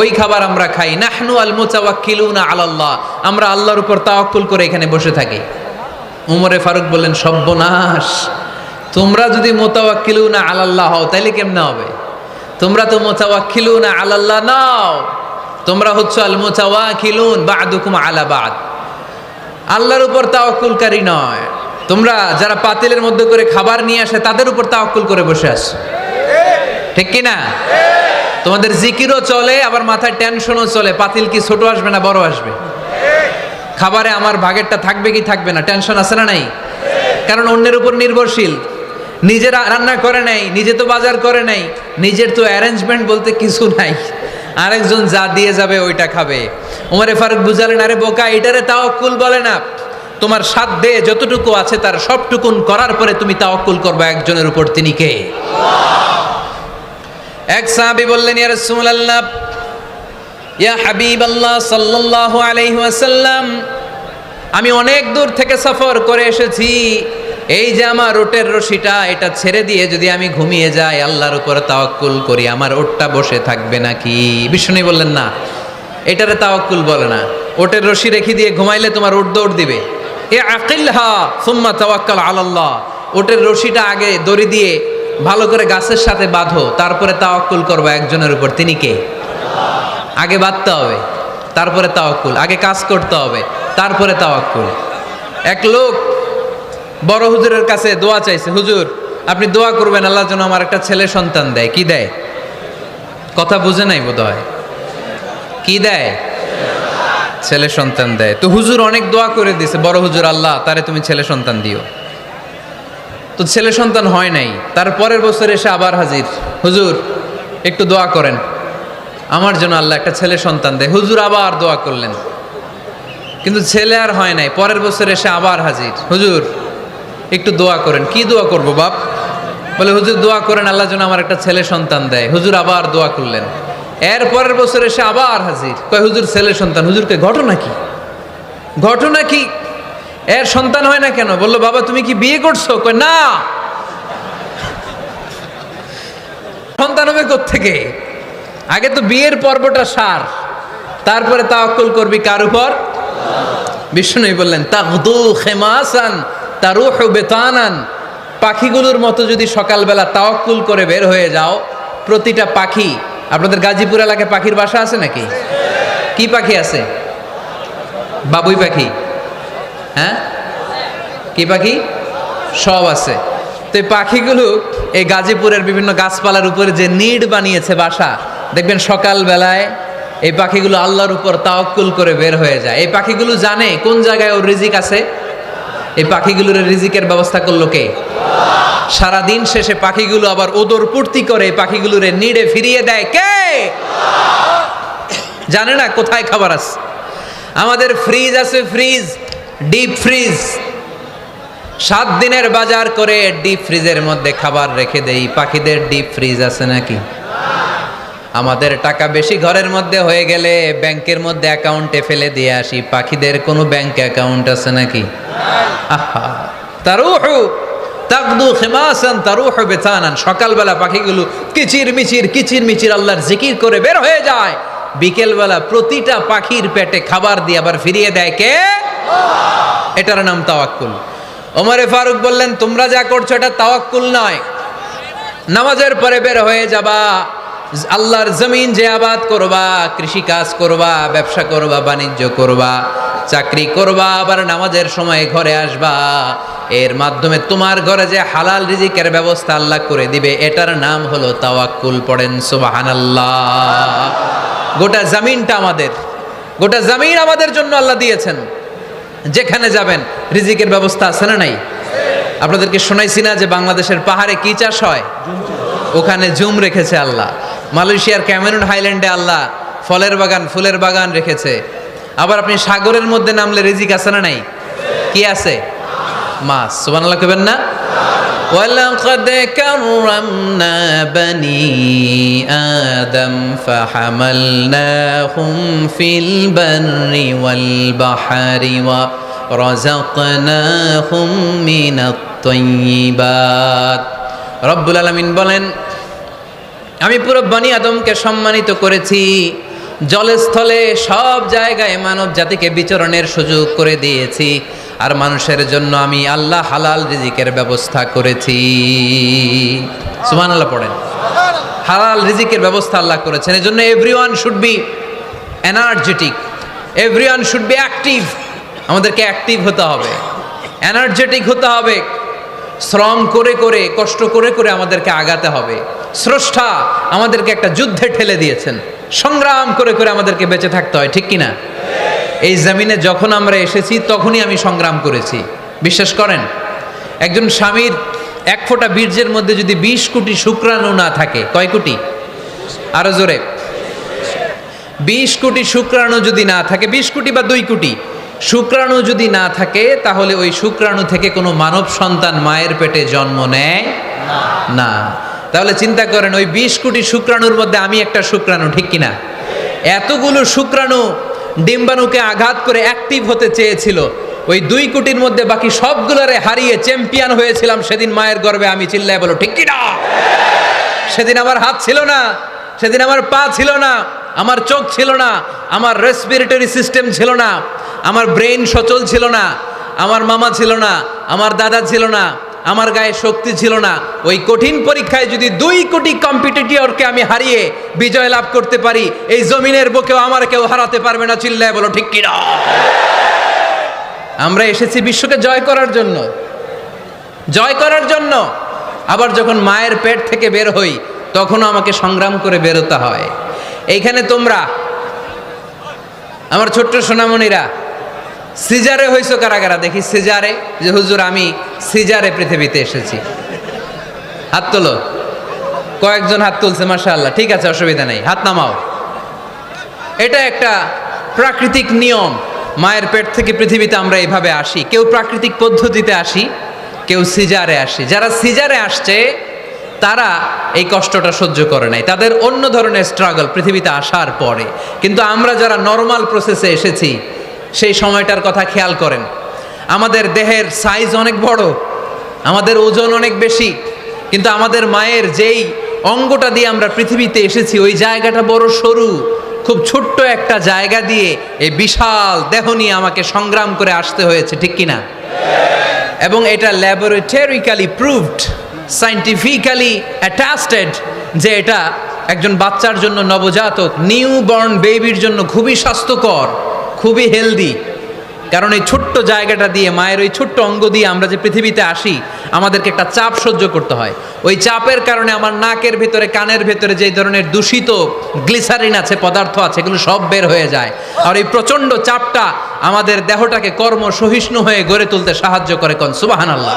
ওই খাবার আমরা খাই। নাহনু আল মুতাওয়াক্কিলুনা আলাল্লাহ, আমরা আল্লাহর উপর তাওয়াক্কুল করে এখানে বসে থাকি। উমরে ফারুক বললেন, সর্বনাশ, তোমরা যদি মুতাওয়াক্কিলুনা আলাল্লাহ হও তাইলে কেমনে হবে? তোমরা তো মুতাওয়াক্কিলুনা আলাল্লাহ নাও, তোমরা হচ্ছে আল মুতাওয়াক্কিলুন বা'দুকুম আলা বা'দ, আল্লাহর উপর তাওয়াক্কুলকারী নয়। তোমরা যারা পাতিলের মধ্যে করে খাবার নিয়ে আসে তাদের উপর তাওয়াক্কুল করে বসে আছো, ঠিক কি না? তোমাদের জিকিরও চলে, আবার মাথায় টেনশনও চলে, পাতিল কি ছোট আসবে না বড় আসবে, খাবারে আমার ভাগেরটা থাকবে কি থাকবে না, টেনশন আছে না নাই? কারণ অন্যের উপর নির্ভরশীল, নিজে রান্না করে নাই, নিজে তো বাজার করে নাই, নিজের তো অ্যারেঞ্জমেন্ট বলতে কিছু নাই, আরেকজন যা দিয়ে যাবে ওইটা খাবে। ওমরে ফারুক বুঝালেন, আরে বোকা, এটারে তাওয়াক্কুল বলে না। তোমার সাধ্যে যতটুকু আছে তার সবটুকুন করার পরে তুমি তাওয়াক্কুল করবে একজনের উপর, তিনি কে? এক সাহাবী বললেন, ইয়া রাসূলুল্লাহ, ইয়া হাবিবাল্লাহ সাল্লাল্লাহু আলাইহি ওয়াসাল্লাম, আমি অনেক দূর থেকে সফর করে এসেছি, এই যে আমার ওটের রশিটা, এটা ছেড়ে দিয়ে যদি আমি ঘুমিয়ে যাই, আল্লাহর উপর তাওয়াক্কুল করি, আমার ওটটা বসে থাকবে নাকি? বিষ্ণু বললেন, না, এটারে তাওয়াক্কুল বলে না। ওটের রশি রেখে দিয়ে ঘুমাইলে তোমার ওট দৌড় দিবে। এ আকিলহা সুম্মা তাওয়াক্কাল আলাল্লাহ, ওটের রশিটা আগে দড়ি দিয়ে ভালো করে গাছের সাথে বাঁধো, তারপরে তাওয়াক্কুল করবে একজনের উপর, তিনি কে? আগে বাঁধতে হবে, তারপরে তাওয়াক্কুল, আগে কাজ করতে হবে, তারপরে তাওয়াক্কুল। এক লোক বড় হুজুরের কাছে দোয়া চাইছে, হুজুর আপনি দোয়া করবেন আল্লাহ যেন আমার একটা ছেলে সন্তান দেয়। কি দেয়? কথা বুঝে নাই বোধ হয়। কি দেয়? ছেলে সন্তান দেয়। তো হুজুর অনেক দোয়া করে দিছে, বড় হুজুর, আল্লাহ তারে তুমি ছেলে সন্তান দিও। তো ছেলে সন্তান হয় নাই। তার পরের বছর এসে আবার হাজির, হুজুর একটু দোয়া করেন আমার জন্য আল্লাহ একটা ছেলে সন্তান দেয়। হুজুর আবার দোয়া করলেন, কিন্তু ছেলে আর হয় নাই। পরের বছর এসে আবার হাজির, হুজুর একটু দোয়া করেন। কি দোয়া করব বাপ? বলে হুজুর দোয়া করেন আল্লাহ যেন আমার একটা ছেলে সন্তান দেয়। হুজুর আবার দোয়া করলেন। এর পরের বছর এসে আবার হাজির, কয় হুজুর ছেলে সন্তান। হুজুরকে ঘটনা কি? ঘটনা কি? এর সন্তান হয় না কেন? বললো বাবা তুমি কি বিয়ে করছো? কয় না। সন্তান হবে কোত্থেকে? আগে তো বিয়ের পর্বটা সার, তারপরে তাওয়াক্কুল করবি কার উপর? বিষ্ণু বললেন, তাগদু খেমাসান তারুহু বেতানান, পাখিগুলোর মতো যদি সকালবেলা তাওয়াক্কুল করে বের হয়ে যাও, প্রতিটা পাখি, আপনাদের গাজীপুর এলাকায় পাখির বাসা আছে নাকি? কি পাখি আছে? বাবুই পাখি, হ্যাঁ কি পাখি? সব আছে। তো এই পাখিগুলো এই গাজীপুরের বিভিন্ন গাছপালার উপরে যে নিড বানিয়েছে বাসা, দেখবেন সকালবেলায় এই পাখিগুলো আল্লাহর উপর তাওয়াক্কুল করে বের হয়ে যায়। এই পাখিগুলো জানে কোন জায়গায় ওর রিজিক আছে। এই পাখিগুলোর রিজিকের ব্যবস্থা করলো কে? সারাদিন শেষে পাখিগুলো আবার ওদর পূর্তি করে পাখিগুলোরে নিড়ে ফিরিয়ে দেয় কে? জানে না কোথায় খাবার আছে। আমাদের ফ্রিজ আছে, ফ্রিজ, ডিপ ফ্রিজ, 7 দিনের বাজার করে ডিপ ফ্রিজের মধ্যে খাবার রেখে দেই। পাখিদের ডিপ ফ্রিজ আছে নাকি? আমাদের টাকা বেশি ঘরের মধ্যে হয়ে গেলে ব্যাংকের মধ্যে অ্যাকাউন্টে ফেলে দিয়ে আসি। পাখিদের কোনো ব্যাংক অ্যাকাউন্ট আছে নাকি? আহা, তারুহু তাগদু খিমাসান তারুহু বিতানান, সকালবেলা পাখিগুলো কিচির মিচির আল্লাহর জিকির করে বের হয়ে যায়। বিকেলবেলা প্রতিটা পাখির পেটে খাবার দিয়ে আবার ফিরিয়ে দেয় কে? এটার নাম তাওয়াক্কুল। ওমরে ফারুক বললেন, তোমরা যা করছো এটা তাওয়াক্কুল নয়। নামাজের পরে বের হয়ে যাবা, আল্লাহর জমিন যে আবাদ করবা, কৃষি কাজ করবা, ব্যবসা করবা, বাণিজ্য করবা, চাকরি করবা, আবার নামাজের সময় ঘরে আসবা। এর মাধ্যমে তোমার ঘরে যে হালাল রিজিকের ব্যবস্থা আল্লাহ করে দিবে, এটার নাম হলো তাওয়াক্কুল। পড়েন সুবহানাল্লাহ। গোটা জমিনটা আমাদের, গোটা জমিন আমাদের জন্য আল্লাহ দিয়েছেন। যেখানে যাবেন রিজিকের ব্যবস্থা আছে না নাই? আপনাদেরকে শোনাইছি না যে বাংলাদেশের পাহাড়ে কি চাষ হয়? ওখানে জুম রেখেছে আল্লাহ। মালয়েশিয়ার ক্যামেরুন হাইল্যান্ডে আল্লাহ ফলের বাগান, ফুলের বাগান রেখেছে। আবার আপনি সাগরের মধ্যে নামলে রিজিক আছে না নাই? কি আছে? মাছ। সুবহানাল্লাহ কইবেন না? ওয়ালাকাদ কাররামনা বানি আদম ফাহামালনাহুম ফিল বাররি ওয়াল বাহরি ওয়া রাযাকনাহুম মিনাত তাইয়্যিবাত। রব্বুল আলামিন বলেন, আমি পুরো বনি আদমকে সম্মানিত করেছি, জলে স্থলে সব জায়গায় মানব জাতিকে বিচরণের সুযোগ করে দিয়েছি, আর মানুষের জন্য আমি আল্লাহ হালাল রিজিকের ব্যবস্থা করেছি। সুবহানাল্লাহ পড়েন। হালাল রিজিকের ব্যবস্থা আল্লাহ করেছেন, এজন্য everyone should be energetic, everyone should be active. আমাদেরকে অ্যাক্টিভ হতে হবে, এনার্জেটিক হতে হবে, শ্রম করে করে কষ্ট করে করে আমাদেরকে আগাতে হবে। স্রষ্টা আমাদেরকে একটা যুদ্ধে ঠেলে দিয়েছেন, সংগ্রাম করে করে আমাদেরকে বেঁচে থাকতে হয়, ঠিক কিনা? এই জমিনে যখন আমরা এসেছি তখনই আমি সংগ্রাম করেছি। বিশ্বাস করেন, একজন স্বামীর এক ফোঁটা বীর্যের মধ্যে যদি 20 কোটি শুক্রাণু না থাকে, কয় কোটি? আরো জোরে। 20 কোটি শুক্রাণু যদি না থাকে, 20 কোটি বা 2 কোটি শুক্রাণু যদি না থাকে, তাহলে ওই শুক্রাণু থেকে কোনো মানব সন্তান মায়ের পেটে জন্ম নেয় না। তাহলে চিন্তা করেন, ওই 20 কোটি শুক্রাণুর মধ্যে আমি একটা শুক্রাণু, ঠিক কিনা? এতগুলো শুক্রাণু ডিম্বাণুকে আঘাত করে অ্যাক্টিভ হতে চেয়েছিল, ওই 2 কোটির মধ্যে বাকি সবগুলোরে হারিয়ে চ্যাম্পিয়ন হয়েছিলাম সেদিন মায়ের গর্ভে আমি। চিল্লায় বলো ঠিক কিনা? সেদিন আমার হাত ছিল না, সেদিন আমার পা ছিল না, আমার চোখ ছিল না, আমার রেসপিরেটরি সিস্টেম ছিল না, আমার ব্রেন সচল ছিল না, আমার মামা ছিল না, আমার দাদা ছিল না, আমার গায়ে শক্তি ছিল না। ওই কঠিন পরীক্ষায় যদি 2 কোটি কম্পিটিটরকে আমি হারিয়ে বিজয় লাভ করতে পারি, এই জমিনের বুকেও আমার কেউ হারাতে পারবে না। চিল্লায় বলো ঠিক কিনা? আমরা এসেছি বিশ্বকে জয় করার জন্য, জয় করার জন্য। আবার যখন মায়ের পেট থেকে বের হই তখনও আমাকে সংগ্রাম করে বেরোতে হয়। এইখানে তোমরা আমার ছোট্ট সোনামণিরা সিজারে হইছো কারা কারা? দেখি সিজারে, যে হুজুর আমি সিজারে পৃথিবীতে এসেছি। হাত তোলো। কয়েকজন হাত তুলছে, মাশাআল্লাহ, ঠিক আছে, অসুবিধা নেই, হাত নামাও। এটা একটা প্রাকৃতিক নিয়ম, মায়ের পেট থেকে পৃথিবীতে আমরা এইভাবে আসি। কেউ প্রাকৃতিক পদ্ধতিতে আসি, কেউ সিজারে আসি। যারা সিজারে আসছে তারা এই কষ্টটা সহ্য করে নাই, তাদের অন্য ধরনের স্ট্রাগল পৃথিবীতে আসার পরে। কিন্তু আমরা যারা নর্মাল প্রসেসে এসেছি সেই সময়টার কথা খেয়াল করেন। আমাদের দেহের সাইজ অনেক বড়, আমাদের ওজন অনেক বেশি, কিন্তু আমাদের মায়ের যেই অঙ্গটা দিয়ে আমরা পৃথিবীতে এসেছি ওই জায়গাটা বড় সরু। খুব ছোট্ট একটা জায়গা দিয়ে এই বিশাল দেহ নিয়ে আমাকে সংগ্রাম করে আসতে হয়েছে, ঠিক কিনা? এবং এটা ল্যাবরেটরিক্যালি প্রুভড, সায়েন্টিফিক্যালি অ্যাটাস্টেড যে এটা একজন বাচ্চার জন্য, নবজাতক নিউ বর্ন বেবির জন্য খুবই স্বাস্থ্যকর, খুবই হেলদি। কারণ এই ছোট্ট জায়গাটা দিয়ে, মায়ের ওই ছোট্ট অঙ্গ দিয়ে আমরা যে পৃথিবীতে আসি, আমাদেরকে একটা চাপ সহ্য করতে হয়। ওই চাপের কারণে আমার নাকের ভেতরে, কানের ভেতরে যে ধরনের দূষিত গ্লিসারিন আছে, পদার্থ আছে, এগুলো সব বের হয়ে যায়। আর এই প্রচণ্ড চাপটা আমাদের দেহটাকে কর্ম সহিষ্ণু হয়ে গড়ে তুলতে সাহায্য করে। কোন সুবহানাল্লাহ।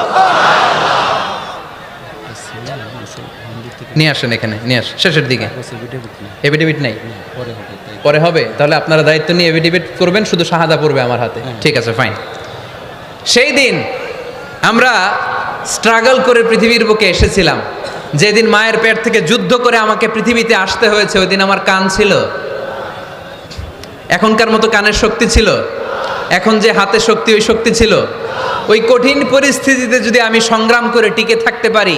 নিয়ে আসেন এখানে, নিয়ে আসেন শেষের দিকে। এভিডেভিট নাই, পরে হবে। তাহলে আপনারা দায়িত্ব নিয়ে এভিডেভিট করবেন, শুধু শাহাদা পড়বে আমার হাতে, ঠিক আছে, ফাইন। সেই দিন আমরা স্ট্রাগল করে পৃথিবীর বুকে এসেছিলাম, যেদিন মায়ের পেট থেকে যুদ্ধ করে আমাকে পৃথিবীতে আসতে হয়েছে, ওই দিন আমার কান ছিল? এখনকার মতো কানের শক্তি ছিল? এখন যে হাতে শক্তি, ওই শক্তি ছিল? ওই কঠিন পরিস্থিতিতে যদি আমি সংগ্রাম করে টিকে থাকতে পারি,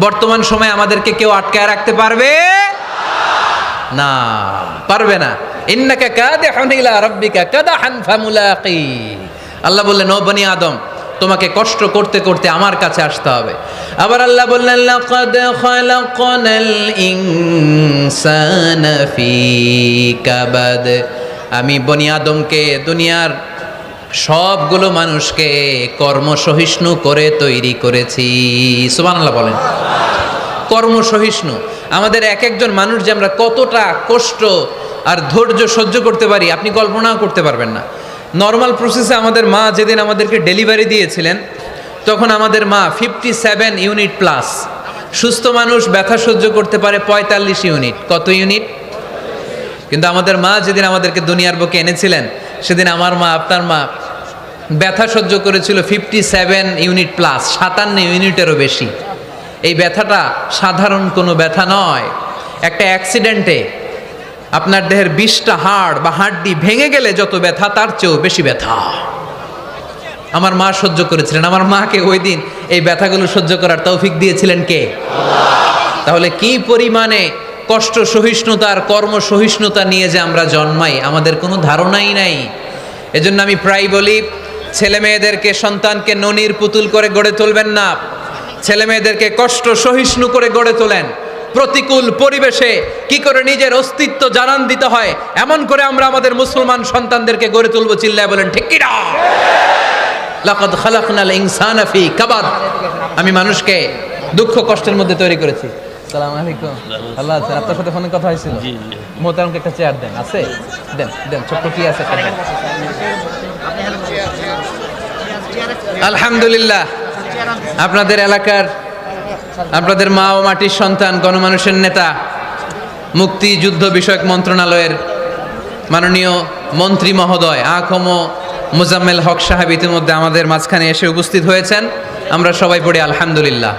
বর্তমান সময়ে আমাদেরকে কেউ আটকায় রাখতে পারবে না, পারবে না। ইন্নাকা কাদিহুন ইলা রাব্বিকা কাদাহান ফামুলাকি। আল্লাহ বললেন, ও বনি আদম, তোমাকে কষ্ট করতে করতে আমার কাছে আসতে হবে। আবার আল্লাহ বললেন, লাকাদ খালাকনাল ইনসানা ফি কাবাদ। আমি বনি আদমকে, দুনিয়ার সবগুলো মানুষকে কর্মসহিষ্ণু করে তৈরি করেছি। সুবহানাল্লাহ বলেন। কর্মসহিষ্ণু। আমাদের এক একজন মানুষ যে আমরা কতটা কষ্ট আর ধৈর্য সহ্য করতে পারি আপনি কল্পনাও করতে পারবেন না। নর্মাল প্রসেসে আমাদের মা যেদিন আমাদেরকে ডেলিভারি দিয়েছিলেন, তখন আমাদের মা 57 ইউনিট প্লাস। সুস্থ মানুষ ব্যথা সহ্য করতে পারে 45 ইউনিট। কত ইউনিট? কিন্তু আমাদের মা যেদিন আমাদেরকে দুনিয়ার বুকে এনেছিলেন, সেদিন আমার মা, আপনার মা ব্যথা সহ্য করেছিল 57 ইউনিট প্লাস, 57 ইউনিটেরও বেশি। এই ব্যথাটা সাধারণ কোনো ব্যথা নয়। একটা অ্যাক্সিডেন্টে আপনার দেহের 20টা হাড় বা হাড্ডি ভেঙে গেলে যত ব্যথা, তার চেয়েও বেশি ব্যথা আমার মা সহ্য করেছিলেন। আমার মাকে ওই দিন এই ব্যথাগুলো সহ্য করার তৌফিক দিয়েছিলেন কে? তাহলে কি পরিমাণে কষ্ট সহিষ্ণুতার কর্ম সহিষ্ণুতা নিয়ে যে আমরা জন্মাই আমাদের কোনো ধারণাই নাই। এজন্য আমি প্রায় বলি, ছেলে মেয়েদেরকে সন্তানকে ননির পুতুল করে গড়ে তুলবেন না, ছেলে মেয়েদেরকে কষ্ট সহিষ্ণু করে গড়ে তোলেন। প্রতিকূল পরিবেশে কি করে নিজের অস্তিত্ব জানান দিতে হয় এমন করে আমরা আমাদের মুসলমান সন্তানদেরকে গড়ে তুলবো। চিল্লায় বলেন ঠিক কি না? লাকাদ খালাকনাল ইনসানা ফি কাবাদ। আমি মানুষকে দুঃখ কষ্টের মধ্যে তৈরি করেছি। আসসালামু আলাইকুম। আল্লাহ আছে, আপনার সাথে ফোনে কথা হয়েছিল। মোহতারামকে একটা চেয়ার দেন, আছে দেন দেন, ছোট্ট কি আছে একটা দেন। আলহামদুলিল্লাহ, আপনাদের এলাকার, আপনাদের মা ও মাটির সন্তান, গণমানুষের নেতা, মুক্তিযুদ্ধ বিষয়ক মন্ত্রণালয়ের মাননীয় মন্ত্রী মহোদয় আখম মোজাম্মেল হক সাহেব ইতিমধ্যে আমাদের মাঝখানে এসে উপস্থিত হয়েছেন। আমরা সবাই পড়ি আলহামদুলিল্লাহ।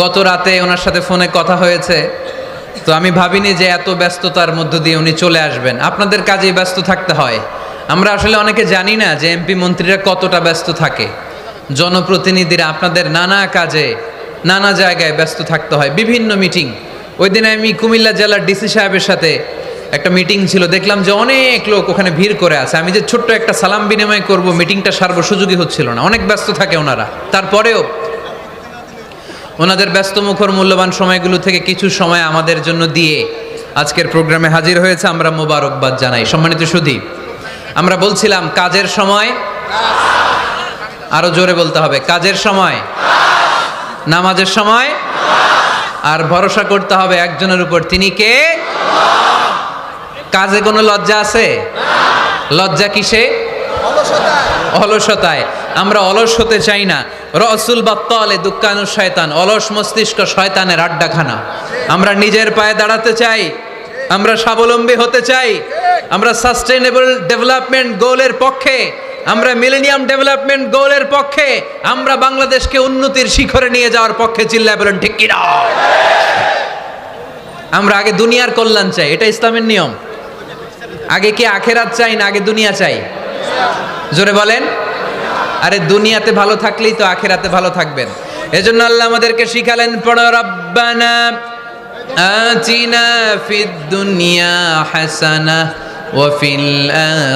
গত রাতে ওনার সাথে ফোনে কথা হয়েছে, তো আমি ভাবিনি যে এত ব্যস্ততার মধ্য দিয়ে উনি চলে আসবেন। আপনাদের কাজেই ব্যস্ত থাকতে হয়। আমরা আসলে অনেকে জানি না যে এমপি মন্ত্রীরা কতটা ব্যস্ত থাকে। জনপ্রতিনিধিরা আপনাদের নানা কাজে নানা জায়গায় ব্যস্ত থাকতে হয়, বিভিন্ন মিটিং। ওই দিন আমি কুমিল্লা জেলার ডিসি সাহেবের সাথে একটা মিটিং ছিল, দেখলাম যে অনেক লোক ওখানে ভিড় করে আছে। আমি যে ছোট্ট একটা সালাম বিনিময় করব, মিটিংটা সার্ব সুযোগই হচ্ছিল না, অনেক ব্যস্ত থাকে ওনারা। তারপরেও ওনাদের ব্যস্তমুখর মূল্যবান সময়গুলো থেকে কিছু সময় আমাদের জন্য দিয়ে আজকের প্রোগ্রামে হাজির হয়েছে। আমরা মোবারকবাদ জানাই। সম্মানিত সুধী, আমরা বলছিলাম কাজের সময়, আরো জোরে বলতে হবে, কাজের সময়, নামাজের সময়, আর ভরসা করতে হবে একজনের উপর, তিনি কে? কাজে কোনো লজ্জা আছে? লজ্জা কিসে? অলসতায়। আমরা অলস হতে চাই না। রসুল বাত্তালে দুঃখানু শয়তান, অলস মস্তিষ্ক শয়তানের আড্ডাখানা। আমরা নিজের পায়ে দাঁড়াতে চাই, আমরা স্বাবলম্বী হতে চাই, আমরা সাস্টেইনেবল ডেভেলপমেন্ট গোলের পক্ষে, আমরা মিলেনিয়াম ডেভেলপমেন্ট গোলের পক্ষে, আমরা বাংলাদেশকে উন্নতির শিখরে নিয়ে যাওয়ার পক্ষে। চিল্লায় বলেন ঠিক কি না? আমরা আগে দুনিয়ার কল্যাণ চাই, এটা ইসলামের নিয়ম। আগে কি আখেরাত চাই না আগে দুনিয়া চাই? জোরে বলেন। আরে দুনিয়াতে ভালো থাকলেই তো আখেরাতে ভালো থাকবেন। এজন্য আল্লাহ আমাদেরকে শিখালেন, পড়ো রব্বানা আতিনা ফিদ দুনিয়া হাসানা ওয়া ফিল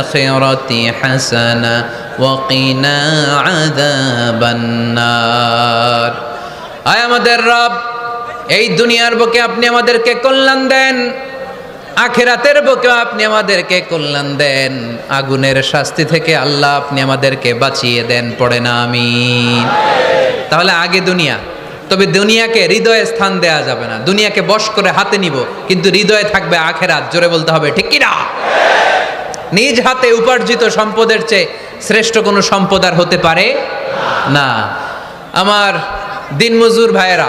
আখিরাতি হাসানা ওয়া কিনা আযাবান নার। আয় আমাদের রব, এই দুনিয়ার বুকে আপনি আমাদেরকে কল্যাণ দেন, আখিরাতের বুকে আপনি আমাদেরকে কল্যাণ দেন, আগুনের শাস্তি থেকে আল্লাহ আপনি আমাদেরকে বাঁচিয়ে দেন। পড়ে না আমিন। তাহলে আগে দুনিয়া, তবে দুনিয়াকে হৃদয়ে স্থান দেয়া যাবে না। দুনিয়াকে বশ করে হাতে নিব, কিন্তু হৃদয়ে থাকবে আখিরাত। জোরে বলতে হবে ঠিক কি না? নিজ হাতে উপার্জিত সম্পদের চেয়ে শ্রেষ্ঠ কোনো সম্পদ আর হতে পারে না। আমার দিনমজুর ভাইয়েরা,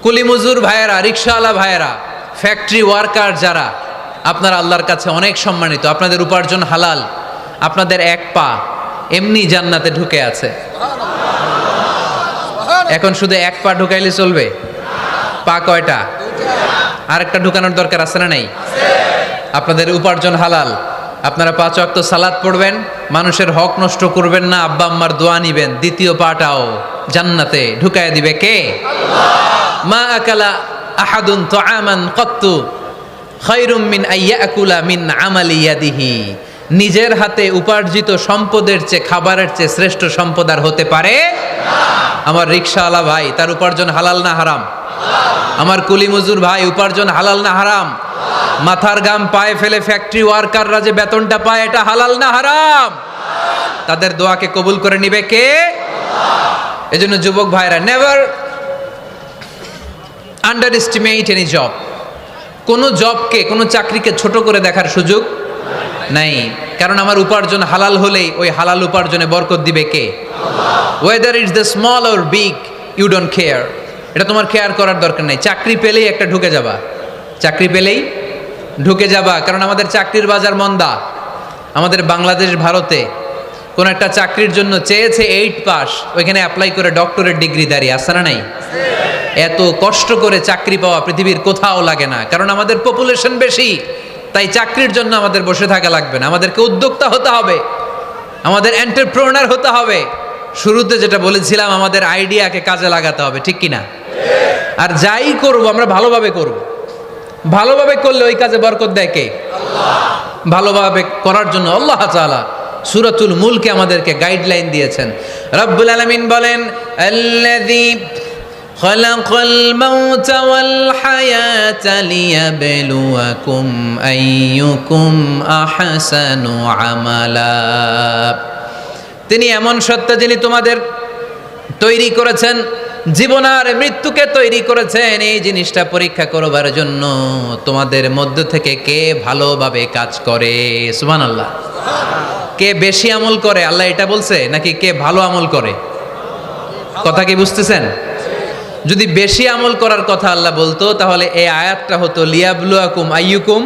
কুলিমজুর ভাইয়েরা, রিক্সাওয়ালা ভাইয়েরা, ফ্যাক্টরি ওয়ার্কার যারা, আপনারা আল্লাহর কাছে অনেক সম্মানিত। আপনাদের উপার্জন হালাল। আপনাদের এক পা এমনি জান্নাতে ঢুকে আছে। এখন শুধু এক পা ঢুকাইলে চলবে? পা কয়টা? আরেকটা ঢুকানোর দরকার আছে না নাই? আপনাদের উপার্জন হালাল। আপনারা 5 ওয়াক্ত সালাত পড়বেন, মানুষের হক নষ্ট করবেন না, আব্বা আম্মার দোয়া নিবেন। দ্বিতীয় পাটাও জান্নাতে ঢুকায় দিবে কে? মা আকালা আহাদুন তুআমান কত্তু খায়রুম মিন আইয়াকুলা মিন আমালি ইয়াদিহি। নিজের হাতে উপার্জিত সম্পদের চেয়ে, খাবারের চেয়ে শ্রেষ্ঠ সম্পদ আর হতে পারে না। আমার রিকশাওয়ালা ভাই, তার উপার্জন হালাল না হারাম? আমার কুলিমজুর ভাই, উপার্জন হালাল না হারাম? মাথার ঘাম পায়ে ফেলে ফ্যাক্টরি ওয়ার্কাররা যে বেতনটা পায়, এটা হালাল না হারাম? তাদের দোয়াকে কবুল করে নিবে কে? এজন্য যুবক ভাইরা, never under estimate any job. কোনো জবকে, কোনো চাকরিকে ছোট করে দেখার সুযোগ নাই। কারণ আমার উপার্জন হালাল হলেই ওই হালাল উপার্জনে বরকত দিবে কে? Whether it's the small or big, you don't care. এটা তোমার কেয়ার করার দরকার নেই। চাকরি পেলেই একটা ঢুকে যাবা, চাকরি পেলেই ঢুকে যাবা। কারণ আমাদের চাকরির বাজার মন্দা। আমাদের বাংলাদেশ, ভারতে কোন একটা চাকরির জন্য চেয়েছে 8 পাস, ওইখানে অ্যাপ্লাই করে ডক্টরেট ডিগ্রি দাঁড়িয়ে আসে না নাই? এত কষ্ট করে চাকরি পাওয়া পৃথিবীর কোথাও লাগে না। কারণ আমাদের পপুলেশন বেশি, তাই চাকরির জন্য আমাদের বসে থাকা লাগবে না। আমাদেরকে উদ্যোক্তা হতে হবে, আমাদের এন্টারপ্রেনার হতে হবে। শুরুতে যেটা বলেছিলাম, আমাদের আইডিয়াকে কাজে লাগাতে হবে, ঠিক কিনা? আর যাই করব আমরা ভালোভাবে করব। ভালোভাবে করলে ওই কাজে বরকত দেয় কে? আল্লাহ। ভালোভাবে করার জন্য আল্লাহ তাআলা সূরাতুল মুলকে আমাদেরকে গাইডলাইন দিয়েছেন। রব্বুল আলামিন বলেন, আল্লাযী খালাকাল মাউতা ওয়াল হায়াতা লিয়াবলুয়াকুম আইয়ুকুম আহসানু আমালা। তিনি এমন সত্তা যিনি তোমাদের তৈরি করেছেন, জীবন আর মৃত্যুকে তৈরি করেছেন এই জিনিসটা পরীক্ষা করবার জন্য তোমাদের মধ্য থেকে কে ভালোভাবে কাজ করে। সুবহানাল্লাহ। কে বেশি আমল করে আল্লাহ এটা বলছে, নাকি কে ভালো আমল করে? কথা কি বুঝতেছেন? যদি বেশি আমল করার কথা আল্লাহ বলতো তাহলে এই আয়াতটা হতো লিয়াবলুয়াকুম আইয়ুকুম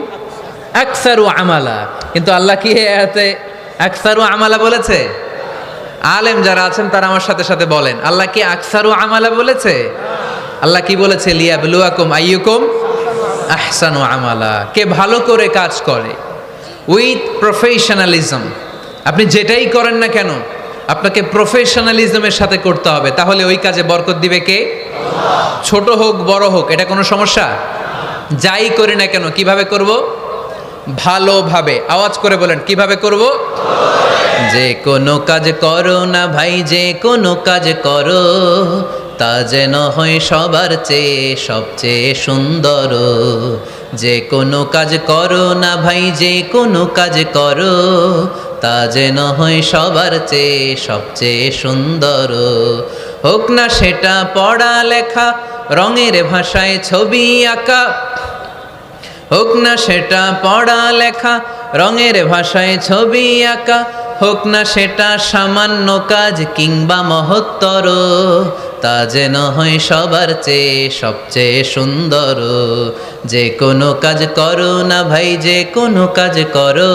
আকসারু আমালা। কিন্তু আল্লাহ কি এই আয়াতে আকসারু আমালা বলেছে? আলেম যারা আছেন তারা আমার সাথে সাথে বলেন, আল্লাহ কি আকসারু আমালা বলেছে? আল্লাহ কি বলেছে? লিয়াবলুয়াকুম আইয়ুকুম আহসানু আমালা। কে ভালো করে কাজ করে উইথ প্রফেশনালিজম। আপনি যেটাই করেন না কেন আপনাকে প্রফেশনালিজমের সাথে করতে হবে, তাহলে ওই কাজে বরকত দিবে কে? ছোট হোক বড় হোক এটা কোনো সমস্যা? যাই করি না কেন কিভাবে করব? ভালোভাবে। আওয়াজ করে বলেন, কিভাবে করব? যে কোনো কাজ করো না ভাই, যে কোনো কাজ করো তা যেন হয় সবার চেয়ে সবচেয়ে সুন্দর। যে কোনো কাজ করো না ভাই, যে কোনো কাজ করো তা যেন হয় সবার চেয়ে সবচেয়ে সুন্দর। হোক না সেটা পড়া লেখা, রঙের ভাষায় ছবি আঁকা। হোক না সেটা পড়া লেখা, রঙের ভাষায় ছবি আঁকা। হোক না সেটা সামান্য কাজ কিংবা মহত্তর, তা যেন হয় সবার চেয়ে সবচেয়ে সুন্দর। যে কোনো কাজ করো না ভাই, যে কোনো কাজ করো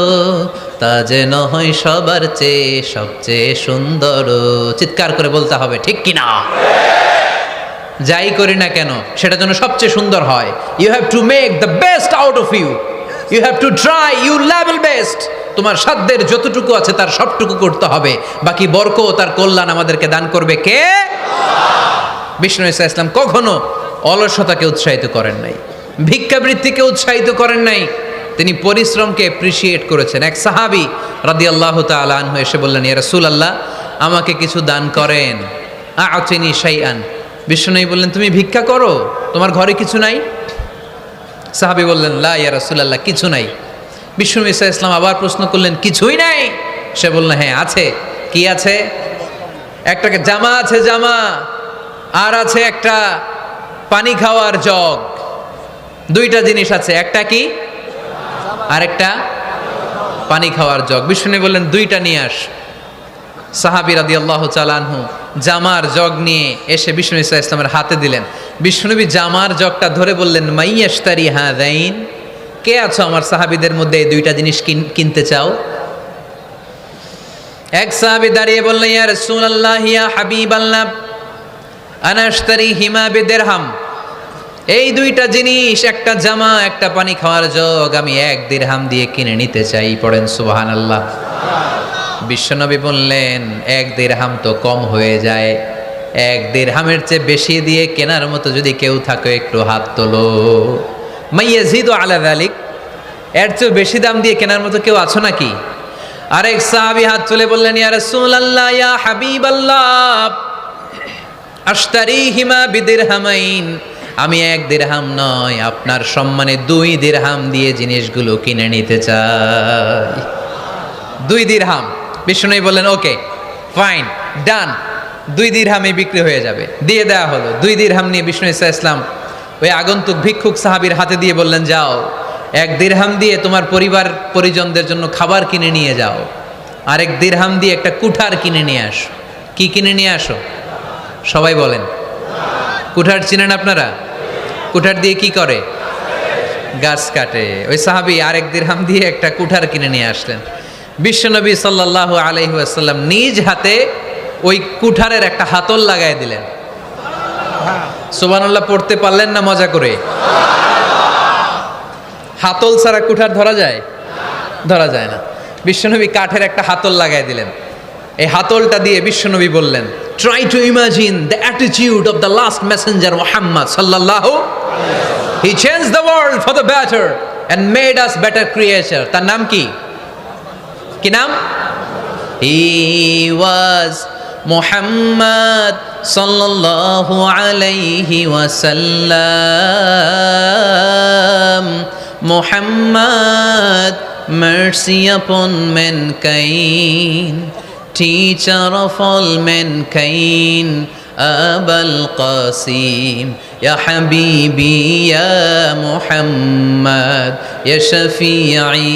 তা যেন হয় সবার চেয়ে সবচেয়ে সুন্দর। চিৎকার করে বলতে হবে, ঠিক কিনা? যাই করি না কেন সেটা যেন সবচেয়ে সুন্দর হয়। You have to make the best out of you. You have to try you level best. তোমার সাধ্যের যতটুকু আছে তার সবটুকু করতে হবে। বাকি বরকত তার কল্যাণ আমাদেরকে দান করবে কে? বিষ্ণু ঈসা ইসলাম কখনো অলসতাকে উৎসাহিত করেন নাই, ভিক্ষাবৃত্তিকে উৎসাহিত করেন নাই। তিনি পরিশ্রমকে অ্যাপ্রিসিয়েট করেছেন। এক সাহাবী রাদিয়াল্লাহু তাআলা আনহু এসে বললেন, ইয়া রাসূলুল্লাহ আমাকে কিছু দান করেন, আ'তিনি শাইআন। বিষ্ণু বললেন, তুমি ভিক্ষা করো, তোমার ঘরে কিছু নাই? সাহাবী বললেন, লা ইয়া রাসূলুল্লাহ কিছু নাই। বিষ্ণু ঈসা ইসলাম আবার প্রশ্ন করলেন, কিছুই নাই? সে বলল, হ্যাঁ আছে। কি আছে? একটা জামা আছে, জামা, আর আছে একটা পানি খাওয়ার জগ। দুইটা জিনিস আছে, একটা কি আর একটা পানি খাওয়ার জগ। বিষ্ণু বললেন, দুইটা নিয়ে আস। সাহাবী রাদিয়াল্লাহু তাআলা আনহু জামার জগ নিয়ে এসে বিষ্ণু ঈসা ইসলামের হাতে দিলেন। বিষ্ণুনবী জামার জগটা ধরে বললেন, মাইয়াশতারি হাযাইন, কে আছো আমার সাহাবীদের মধ্যে এই দুইটা জিনিস কিনতে চাও? এক সাহাবী দাঁড়িয়ে বললেন, ইয়া রাসূলুল্লাহ ইয়া হাবিবাল্লাহ আনা আশতারিহিমা বিদিরহাম। এই দুইটা জিনিস, একটা জামা একটা পানি খাওয়ার জগ, আমি 1 দিরহাম দিয়ে কিনে নিতে চাই। পড়েন সুবহানাল্লাহ। বিশ্বনবী বললেন, 1 দিরহাম তো কম হয়ে যায়, 1 দিরহামের চেয়ে বেশি দিয়ে কেনার মতো যদি কেউ থাকে একটু হাত তোলো। মাইয়াজিদু আলা যালিক, এর চেয়ে বেশি দাম দিয়ে কেনার মতো কেউ আছো নাকি? আরেক সাহাবী হাত তুলে বললেন, ইয়া রাসূলুল্লাহ ইয়া হাবিবাল্লাহ আশতারিহিমা বিদিরহামাইন, আমি 1 দিরহাম নয় আপনার সম্মানে 2 দিরহাম দিয়ে জিনিসগুলো কিনে নিতে চাই। 2 দিরহাম। বিষ্ণু বললেন, ওকে ফাইন ডান, 2 দিরহামে বিক্রি হয়ে যাবে। দিয়ে দেওয়া হলো। 2 দিরহাম নিয়ে বিষ্ণু ঈসা ইসলাম ওই আগন্তুক ভিক্ষুক সাহাবীর হাতে দিয়ে বললেন, যাও 1 দিরহাম দিয়ে তোমার পরিবার পরিজনদের জন্য খাবার কিনে নিয়ে যাও, আর 1 দিরহাম দিয়ে একটা কুঠার কিনে নিয়ে আসো। কি কিনে নিয়ে আসো? সবাই বলেন। কুঠার চিনেন আপনারা? কুঠার দিয়ে কি করে? গাছ কাটে। ওই সাহাবী আর 1 দিরহাম দিয়ে একটা কুঠার কিনে নিয়ে আসলেন। বিশ্বনবী সাল্লাল্লাহু আলাইহি ওয়াসাল্লাম নিজ হাতে ওই কুঠারের একটা হাতল লাগাই দিলেন। সুবহানাল্লাহ পড়তে পারলেন না মজা করে? হাতল ছাড়া কুঠার ধরা যায়? ধরা যায় না। বিশ্বনবী কাঠের একটা হাতল লাগাই দিলেন। এই হাতলটা দিয়ে বিশ্বনবী বললেন, try to imagine the attitude of the last messenger Muhammad সাল্লাল্লাহু, he changed the world for the better and made us better creature. তার নাম কি? কি নাম? হি ওয়াজ মুহাম্মদ সাল্লাল্লাহু আলাইহি ওয়াসাল্লাম। Muhammad, mercy upon mankind, teacher of all mankind, Abul Qasim, Ya Habibi, Ya Muhammad, Ya Shafi'i,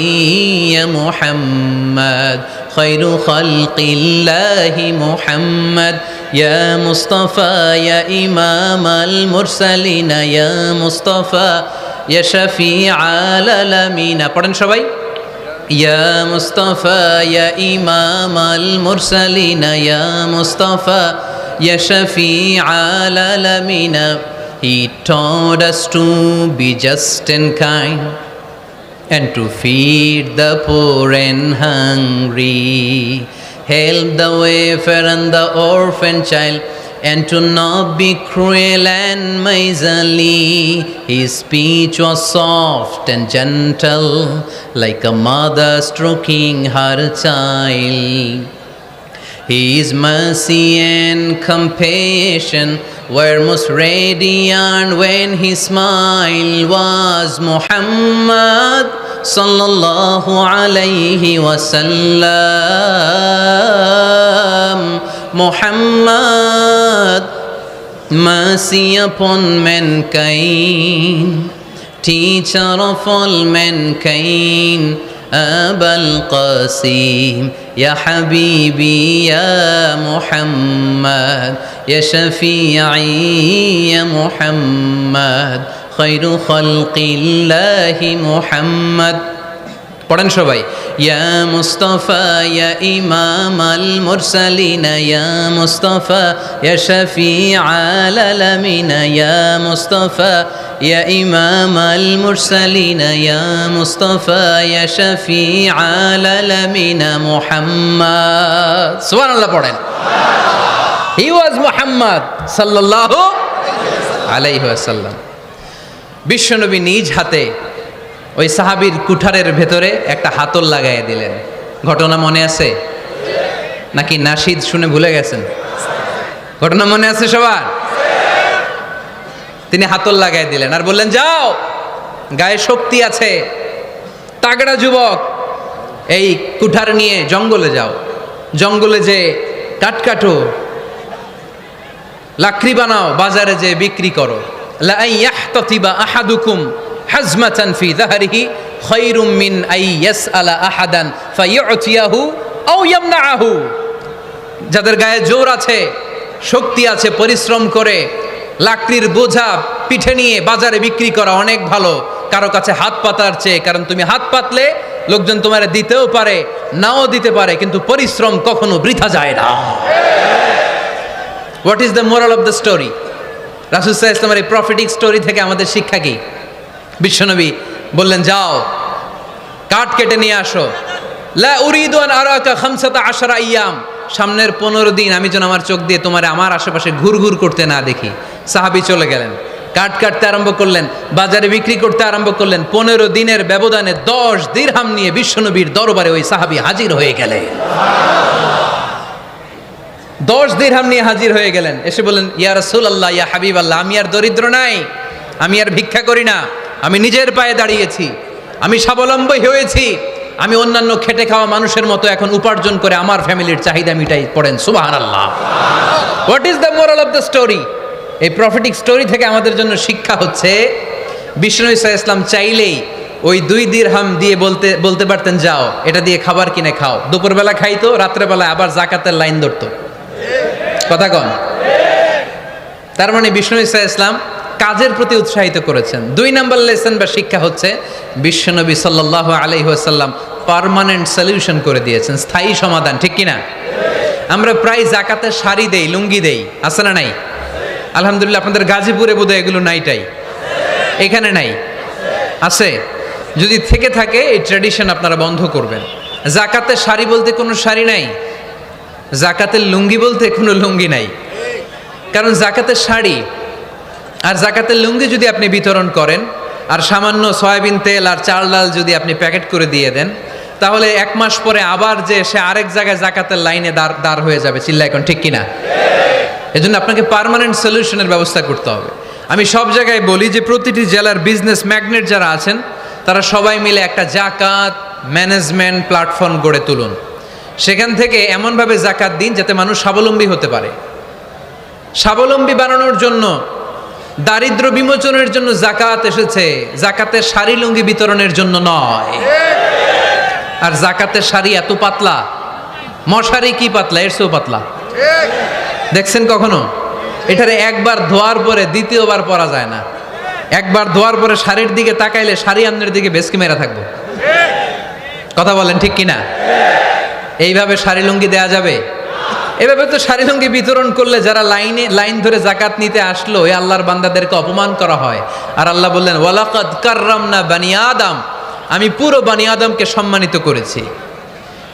Ya Muhammad, Khairu Khalqillahi Muhammad, Ya Mustafa, Ya Imam al-Mursalin, Ya Mustafa, Ya Shafi'al alamin। পড়েন সবাই, Ya Mustafa, Ya Imam al-Mursalin, Ya Mustafa, Ya Shafi'al alamin। He taught us to be just and kind and to feed the poor and hungry, help the wafer and the orphan child, and to not be cruel and miserly. His speech was soft and gentle, like a mother stroking her child. His mercy and compassion were most radiant when his smile was Muhammad sallallahu alayhi wasallam. Muhammad, mercy upon mankind, teacher of all mankind, Abul Qasim, Ya Habibi, Ya Muhammad, Ya Shafi'i, Ya Muhammad, Khairu Khalqillahi Muhammad। পড়েন সবাই, Ya Mustafa, Ya Imam al-Mursalin, Ya Mustafa, Ya Shafi'al alamin, Ya Mustafa, Ya Imam al-Mursalin, Ya Mustafa, Ya Shafi'al alamin, Muhammad। সুবহানাল্লাহ পড়েন। He was Muhammad sallallahu alayhi wasallam। বিশ্বনবী নিজ হাতে ওই সাহাবীর কুঠারের ভেতরে একটা হাতল লাগাইয়া দিলেন। ঘটনা মনে আছে নাকি নাশিদ শুনে ভুলে গেছেন? ঘটনা মনে আছে সবার? তিনি হাতল লাগাই দিলেন আর বললেন, যাও, গায়ে শক্তি আছে, তাগড়া যুবক, এই কুঠার নিয়ে জঙ্গলে যাও, জঙ্গলে যে কাঠ কাটো, লাকড়ি বানাও, বাজারে যে বিক্রি করো। লা ইয়াহতাতিবা আহাদুকুম হাজমাতান ফি যাহরিহি খায়রুম মিন আই ইয়াসআলা আহাদান ফায়ু'তিয়াহু আও ইয়ামনাহু। যাদের গায়ে জোর আছে, শক্তি আছে, পরিশ্রম করে লাকড়ির বোঝা পিঠে নিয়ে বাজারে বিক্রি করা অনেক ভালো কারো কাছে হাত পাতার চেয়ে। কারণ তুমি হাত পাতলে লোকজন তোমারে দিতেও পারে, নাও দিতে পারে, কিন্তু পরিশ্রম কখনো বৃথা যায় না। What is the moral of the story? রাসূল সাল্লাল্লাহু আলাইহি ওয়াসাল্লামের এই প্রফেটিক স্টোরি থেকে আমাদের শিক্ষা কি? বিশ্বনবী বললেন, যাও, কাঠ কেটে নিয়ে আসো। লা উরিদু আন আরাকা 15 আইয়াম, সামনের 15 দিন আমি যেন আমার চোখ দিয়ে তোমার আমার আশেপাশে ঘুরঘুর করতে না দেখি। সাহাবী চলে গেলেন, কাঠ কাটতে আরম্ভ করলেন, বাজারে বিক্রি করতে আরম্ভ করলেন। 15 দিনের ব্যবধানে 10 দিরহাম নিয়ে বিশ্বনবীর দরবারে ওই সাহাবী হাজির হয়ে গেলেন। 10 দিরহাম নিয়ে হাজির হয়ে গেলেন। এসে বললেন, ইয়া রাসূলুল্লাহ, ইয়া হাবিবাল্লাহ, আমি আর দরিদ্র নাই, আমি আর ভিক্ষা করি না, আমি নিজের পায়ে দাঁড়িয়েছি, আমি স্বাবলম্বী হয়েছি, আমি অন্যান্য খেটে খাওয়া মানুষের মতো এখন উপার্জন করে আমার ফ্যামিলির চাহিদা মিটাই। পড়েন সুবহানাল্লাহ। What is the moral of the story? এই প্রফেটিক স্টোরি থেকে আমাদের জন্য শিক্ষা হচ্ছে, বিষ্ণু ইসা ইসলাম চাইলেই ওই 2 দিরহাম দিয়ে বলতে পারতেন, যাও, এটা দিয়ে খাবার কিনে খাও। দুপুরবেলা খাইতো, রাত্রেবেলা আবার জাকাতের লাইন ধরতো। কথা কন। তার মানে বিষ্ণু ইসা ইসলাম কাজের প্রতি উৎসাহিত করেছেন। 2 নম্বর লেসন বা শিক্ষা হচ্ছে, বিশ্বনবী সাল্লাল্লাহু আলাইহি ওয়াসাল্লাম পার্মানেন্ট সলিউশন করে দিয়েছেন, স্থায়ী সমাধান। ঠিক কিনা? আমরা প্রায় জাকাতের শাড়ি দেই, লুঙ্গি দেই, আছে না নাই? আলহামদুলিল্লাহ, আপনাদের গাজীপুরে বোধহয় এগুলো নাইটাই, এখানে নাই, আছে? যদি থেকে থাকে এই ট্র্যাডিশন আপনারা বন্ধ করবেন। জাকাতের শাড়ি বলতে কোনো শাড়ি নাই, জাকাতের লুঙ্গি বলতে কোনো লুঙ্গি নাই, কারণ জাকাতের শাড়ি আর জাকাতের লুঙ্গি যদি আপনি বিতরণ করেন আর সামান্য সয়াবিন তেল আর চাল ডাল যদি আপনি প্যাকেট করে দিয়ে দেন, তাহলে 1 মাস পরে আবার যে সে আরেক জায়গায় জাকাতের লাইনে দাঁড় হয়ে যাবে। চিল্লা এখন ঠিক কিনা? এজন্য আপনাকে পার্মানেন্ট সলিউশনের ব্যবস্থা করতে হবে। আমি সব জায়গায় বলি যে প্রতিটি জেলার বিজনেস ম্যাগনেট যারা আছেন তারা সবাই মিলে একটা জাকাত ম্যানেজমেন্ট প্ল্যাটফর্ম গড়ে তুলুন। সেখান থেকে এমনভাবে জাকাত দিন যাতে মানুষ স্বাবলম্বী হতে পারে। স্বাবলম্বী বানানোর জন্য, দারিদ্র বিমোচনের জন্য জাকাত এসেছে, জাকাতের শাড়ি লুঙ্গি বিতরণের জন্য নয়। আর জাকাতের শাড়ি এত পাতলা, মশারি কি পাতলা, এর চেয়েও পাতলা। দেখছেন কখনো? এটারে একবার ধোয়ার পরে দ্বিতীয়বার পরা যায় না। একবার ধোয়ার পরে শাড়ির দিকে তাকাইলে শাড়ি আমনের দিকে বেশকি মেরা থাকবো। কথা বলেন ঠিক কিনা? এইভাবে শাড়ি লুঙ্গি দেয়া যাবে? এভাবে তো শাড়ি লুঙ্গি বিতরণ করলে যারা লাইন ধরে জাকাত নিতে আসলো এই আল্লাহর বান্দাদেরকে অপমান করা হয়। আর আল্লাহ বললেন ওয়ালাকাদ কাররামনা বানি আদম, আমি পুরো বানি আদমকে সম্মানিত করেছি।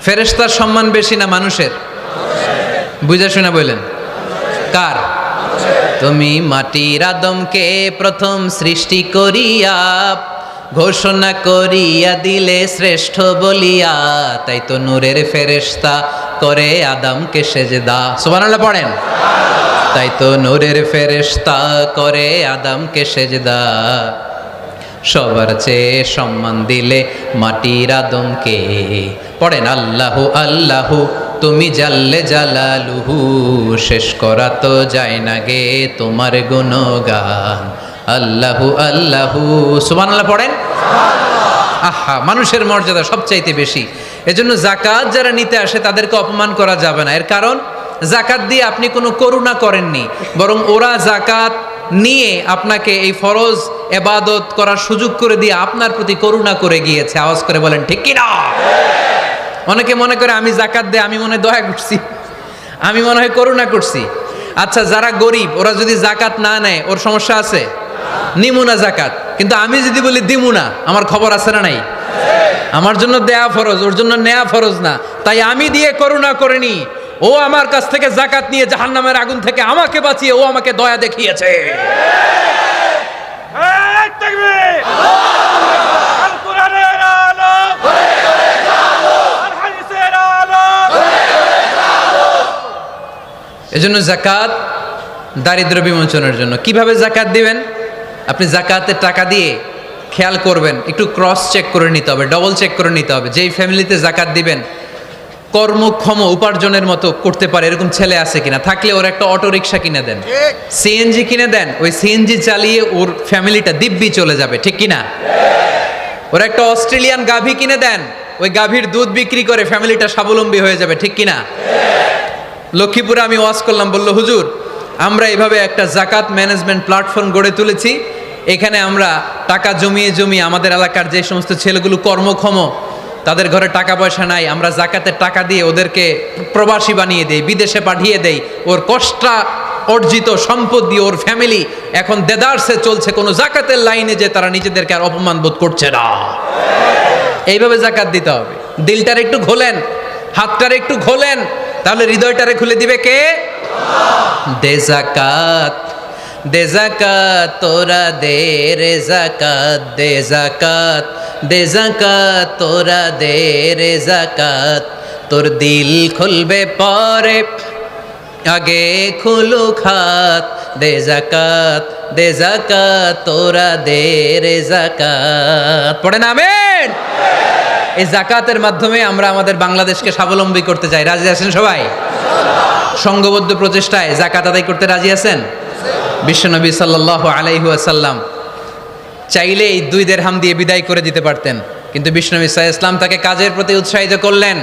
ফেরেশতার সম্মান বেশি না মানুষের? বুঝা শুনা বললেন কার? তুমি মাটির আদমকে প্রথম সৃষ্টি করিয়া ঘোষণা করিয়া দিলে শ্রেষ্ঠ বলিয়া, তাই তো নূরের ফেরেশতা করে আদমকে সেজদা। সুবহানাল্লাহ পড়েন। তাই তো নূরের ফেরেশতা করে আদমকে সেজদা, সবার চেয়ে সম্মান দিলে মাটির আদমকে। পড়েন আল্লাহু আল্লাহু তুমি জাল্লে জালালুহু, শেষ করা তো যায় না গে তোমার গুণগান। আল্লাহু আল্লাহু সুবহানাল্লাহ পড়েন। আহা, মানুষের মর্যাদা সবচাইতে বেশি। এজন্য জাকাত যারা নিতে আসে তাদেরকে অপমান করা যাবে না। এর কারণ জাকাত দিয়ে আপনি কোনো করুণা করেননি, বরং ওরা জাকাত নিয়ে আপনাকে এই ফরজ ইবাদত করার সুযোগ করে দিয়ে আপনার প্রতি করুণা করে গিয়েছে। আওয়াজ করে বলেন ঠিক কি না? অনেকে মনে করে আমি জাকাত দেই আমি মনে হয় দয়া করছি, আমি মনে হয় করুণা করছি। আচ্ছা, যারা গরিব ওরা যদি জাকাত না নেয় ওর সমস্যা আছে? নিমুনা জাকাত। কিন্তু আমি যদি বলি দিমুনা, আমার খবর আছে না নাই? আমার জন্য দেয়া ফরজ, ওর জন্য নেয়া ফরজ না। তাই আমি দিয়ে করুণা করিনি, ও আমার কাছ থেকে জাকাত নিয়ে জাহান্নামের আগুন থেকে আমাকে বাঁচিয়ে ও আমাকে দয়া দেখিয়েছে। এজন্য জাকাত দারিদ্র বিমোচনের জন্য। কিভাবে জাকাত দিবেন? আপনি জাকাতের টাকা দিয়ে খেয়াল করবেন, একটু ক্রস চেক করে নিতে হবে, ডবল চেক করে নিতে হবে। যেই ফ্যামিলিতে জাকাত দিবেন কর্মক্ষম উপার্জনের মতো করতে পারে এরকম ছেলে আছে কিনা, থাকলে ওর একটা অটো রিক্সা কিনে দেন, সিএনজি কিনে দেন। ওই সিএনজি চালিয়ে ওর ফ্যামিলিটা দিব্যি চলে যাবে, ঠিক কিনা? ওর একটা অস্ট্রেলিয়ান গাভী কিনে দেন, ওই গাভীর দুধ বিক্রি করে ফ্যামিলিটা স্বাবলম্বী হয়ে যাবে, ঠিক কিনা? লক্ষ্মীপুরে আমি ওয়াজ করলাম, বলল হুজুর আমরা এভাবে একটা জাকাত ম্যানেজমেন্ট প্ল্যাটফর্ম গড়ে তুলেছি, এখানে আমরা টাকা জমিয়ে জমিয়ে আমাদের এলাকার যে সমস্ত ছেলেগুলো কর্মক্ষম তাদের ঘরে টাকা পয়সা নাই, আমরা জাকাতের টাকা দিয়ে ওদেরকে প্রবাসী বানিয়ে দেই, বিদেশে পাঠিয়ে দেই। ওর কষ্ট অর্জিত সম্পদ দিয়ে ওর ফ্যামিলি এখন দেদারসে চলছে, কোনো জাকাতের লাইনে যে তারা নিজেদেরকে আর অপমান বোধ করছে না। এইভাবে জাকাত দিতে হবে। দিলটার একটু খোলেন, হাতটার একটু খোলেন, তাহলে হৃদয়টারে খুলে দিবে কে? দে জাকাত, দে জাকাত তোরা দে রে জাকাত, দে জাকাত, দে জাকাত তোরা দে রে জাকাত। তোর দিল খুলবে পরে আগে খুলু খাত, দে জাকাত, দে জাকাত তোরা দে রে জাকাত। পড়েন আমিন। এই জাকাতের মাধ্যমে আমরা আমাদের বাংলাদেশকে স্বাবলম্বী করতে চাই। রাজি আছেন সবাই? সংঘবদ্ধ প্রচেষ্টায় জাকাত আদায় করতে রাজি আছেন? বিশ্বনবী সাল্লাল্লাহু আলাইহি ওয়াসাল্লাম চাইলেই 2 দিরহাম দিয়ে বিদায় করে দিতে পারতেন, কিন্তু বিশ্বনবী সাল্লাল্লাহু আলাইহি ওয়াসাল্লাম তাকে কাজের প্রতি উৎসাহিত করলেন,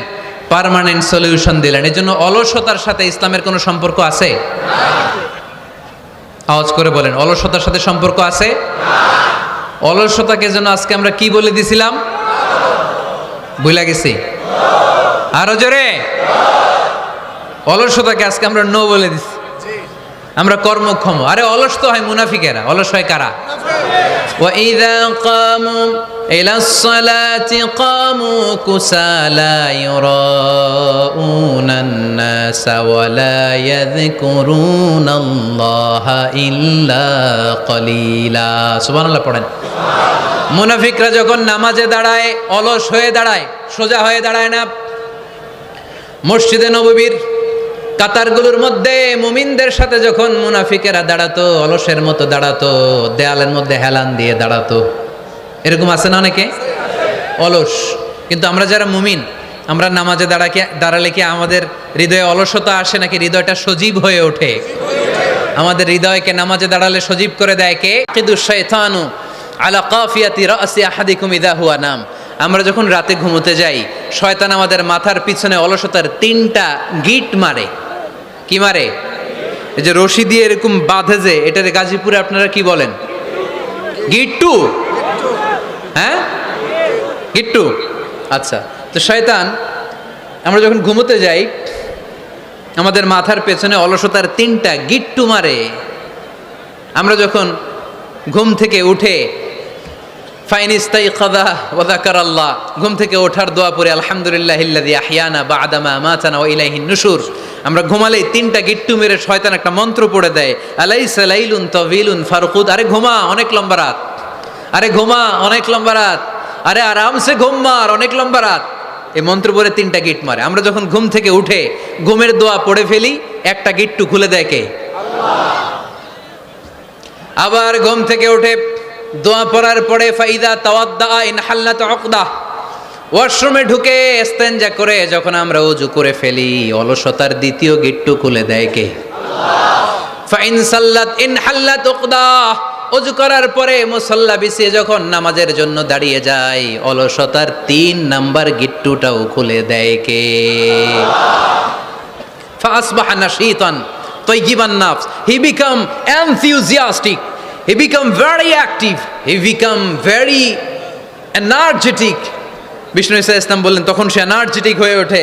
পার্মানেন্ট সলিউশন দিলেন। এজন্য অলসতার সাথে ইসলামের কোনো সম্পর্ক আছে? আওয়াজ করে বলেন, অলসতার সাথে সম্পর্ক আছে? অলসতাকে যেন আজকে আমরা কি বলে দিছিলাম? ভুলে গেছি? আরো জোরে। অলসতাকে আজকে আমরা নো বলে দিছি। আমরা কর্মক্ষম। আরে অলস তো হয় মুনাফিকেরা, অলস হয় কারা? وَإِذَا قَامُوا إِلَى الصَّلَاةِ قَامُوا كُسَالَى يُرَاءُونَ النَّاسَ وَلَا يَذْكُرُونَ اللَّهَ إِلَّا قَلِيلًا সুবহানাল্লাহ পড়েন। মুনাফিকরা যখন নামাজে দাঁড়ায় অলস হয়ে দাঁড়ায়, সোজা হয়ে দাঁড়ায় না। মসজিদে নববীর কাতারগুলোর মধ্যে মুমিনদের সাথে যখন মুনাফিকেরা দাঁড়াতো, অলসের মতো দাঁড়াতো, দেয়ালের মধ্যে হেলান দিয়ে দাঁড়াতো। এরকম আছে না অনেকে অলস? কিন্তু আমরা যারা মুমিন, আমরা নামাজে দাঁড়ালে কি আমাদের হৃদয়ে অলসতা আসে নাকি হৃদয়টা সজীব হয়ে ওঠে? আমাদের হৃদয়কে নামাজে দাঁড়ালে সজীব করে দেয় কে? কিদুশ শাইতানু আলা কাফিয়াতি রাসি আহাদিকুম ইযা হুয়া নাম। আমরা যখন রাতে ঘুমোতে যাই, শয়তান আমাদের মাথার পিছনে অলসতার 3টা গিট মারে। কি মারে? এই যে রশি দিয়ে এরকম বাঁধে, যে এটারে গাজীপুরে আপনারা কি বলেন? গিট্টু। হ্যাঁ, গিট্টু। আচ্ছা, তো শয়তান আমরা যখন ঘুমোতে যাই, আমাদের মাথার পেছনে অলসতার 3টা গিট্টু মারে। আমরা যখন ঘুম থেকে উঠে ফাইনিস্তাইকাযা ওয়া যাকারাল্লাহ, ঘুম থেকে ওঠার দোয়া পড়ে আলহামদুলিল্লাহিল্লাযী আহইয়ানা বা'দা মা আমাতানা ওয়া ইলাইহিন নুশুর, আমরা ঘুমালেই 3টা গিট্টু মেরে শয়তান একটা মন্ত্র পড়ে দেয়, আলাইসা লাইলুন তাওয়িলুন ফারকুদ। আরে ঘুমা, অনেক লম্বা রাত। আরে ঘুমা, অনেক লম্বা রাত। আরে আরামসে ঘুম মার, অনেক লম্বা রাত। এই মন্ত্র পড়ে 3টা গিট মারে। আমরা যখন ঘুম থেকে উঠে ঘুমের দোয়া পড়ে ফেলি, একটা গিট্টু খুলে দেয় কে? আল্লাহ। আবার ঘুম থেকে উঠে দোয়া পড়ার পরে ফাইদা তাওয়াদ্দা ইনহাল্লাত উকদা, ওয়াশরুমে ঢুকে ইস্তেনজা করে যখন আমরা ওযু করে ফেলি, অলসতার 2য় গিট্টু খুলে দেয় কে? আল্লাহ। ফাইন সাল্লাত ইনহাল্লাত উকদা, ওযু করার পরে মুসাল্লা বিছিয়ে যখন নামাজের জন্য দাঁড়িয়ে যায়, অলসতার 3 নাম্বার গিট্টুটাও খুলে দেয় কে? আল্লাহ। ফাসবাহা নাশীতান তাইয়িবান নাফস, he become enthusiastic, he become very active, he become very energetic. বিষ্ণু ঈসা ইসলাম বললেন তখন সে এনার্জেটিক হয়ে ওঠে,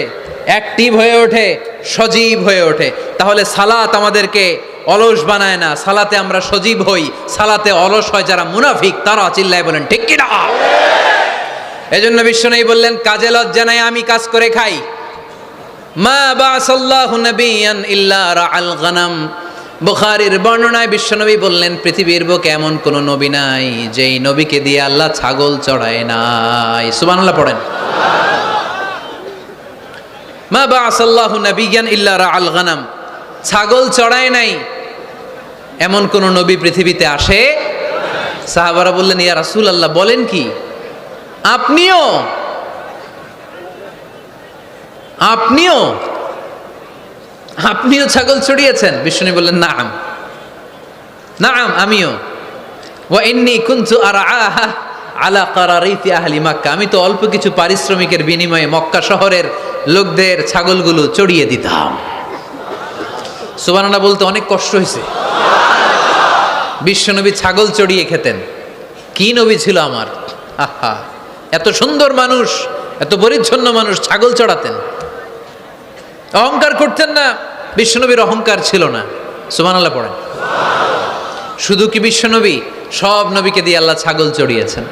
অ্যাক্টিভ হয়ে ওঠে, সজীব হয়ে ওঠে। তাহলে সালাত আমাদেরকে অলস বানায় না, সালাতে আমরা সজীব হই। সালাতে অলস হয় যারা মুনাফিক, তারা চিল্লায় বলেন ঠিক কি না? এজন্য বিষ্ণু বললেন কাজে লজ্জা নাই, আমি কাজ করে খাই। মা বাসাল্লাহু নাবিয়ান ইল্লা রাআল গনাম, বুখারীর বর্ণনায় বিশ্বনবী বললেন পৃথিবীর বুকে এমন কোন নবী নাই যেই নবীকে দিয়ে আল্লাহ ছাগল চড়ায় নাই। সুবহানাল্লাহ পড়েন। মা বাসাল্লাহু নাবিয়ান ইল্লা রাআল গনাম, ছাগল চড়ায় নাই এমন কোন নবী পৃথিবীতে আসে? সাহাবারা বললেন ইয়া রাসূলুল্লাহ, বলেন কি? আপনিও আপনিও আপনিও ছাগল চড়িয়েছেন? বিষ্ণু বললেন নাআম, নাআম, আমিও। ওয়া ইন্নী কুনতু আরআহা আলা কারারিতি আহলি মক্কা, আমি তো অল্প কিছু পারিশ্রমিকের বিনিময়ে মক্কা শহরের লোকদের ছাগলগুলো চড়িয়ে দিতাম। সুবহানাল্লাহ বলতে অনেক কষ্ট হয়েছে। বিশ্বনবী ছাগল চড়িয়ে খেতেন। কি নবী ছিল আমার! আহা, এত সুন্দর মানুষ, এত পরিচ্ছন্ন মানুষ, ছাগল চড়াতেন। অহংকার করতেন না, বিশ্বনবীর অহংকার ছিল না। সুবহানাল্লাহ পড়েন। শুধু কি বিশ্বনবী, সব নবীকে দিয়ে আল্লাহ ছাগল চড়িয়েছেন।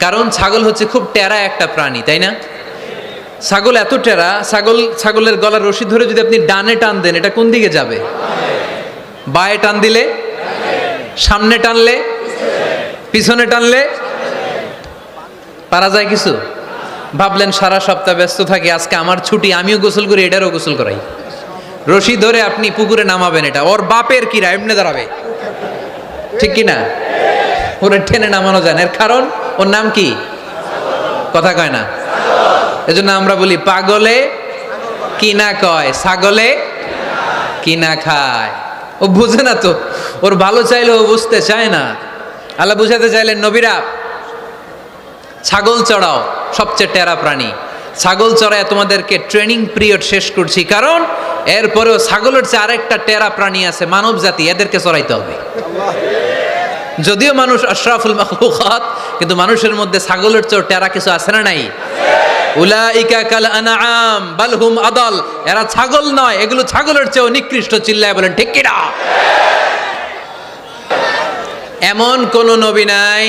কারণ ছাগল হচ্ছে খুব টেরা একটা প্রাণী, তাই না? ছাগল এত টেরা, ছাগলের গলার রশি ধরে যদি আপনি ডানে টান দেন, এটা কোন দিকে যাবে? বায়ে টান দিলে, সামনে টানলে, পিছনে টানলে পারা যায় কিছু? ভাবলেন সারা সপ্তাহ ব্যস্ত থাকি, আজকে আমার ছুটি, আমিও গোসল করি, এটারও গোসল করাই। রশি ধরে আপনি পুকুরে নামাবেন, এটা ওর বাপের কিরা এমনি দাঁড়াবে, ঠিক কি না? ওরে টেনে নামানো যায় না। এর কারণ ওর নাম কি? কথা কয় না। এজন্য আমরা বলি পাগলে কি না কয়, ছাগলে কি না খায়। ও বুঝে না তো, ওর ভালো চাইলে ও বুঝতে চায় না। আল্লাহ বুঝাতে চাইলেন নবীরা ছাগল চড়াও, সবচেয়ে টেরা প্রাণী। ছাগল চড়ায় তোমাদেরকে ট্রেনিং পিরিয়ড শেষ করছি, কারণ এরপরেও ছাগলের চেয়ে আরেকটা টেরা প্রাণী আছে মানব জাতি, এদেরকে চড়াইতে হবে। যদিও মানুষ আশরাফুল মাখলুকাত, কিন্তু মানুষের মধ্যে ছাগলের চেয়ে টেরা কিছু আছে না নাই? উলাইকা কাল আনআম বাল হুম আদাল, এরা ছাগল নয়, এগুলো ছাগলের চেয়েও নিকৃষ্ট। চিল্লায় বলেন ঠিক কিনা? এমন কোন নবী নাই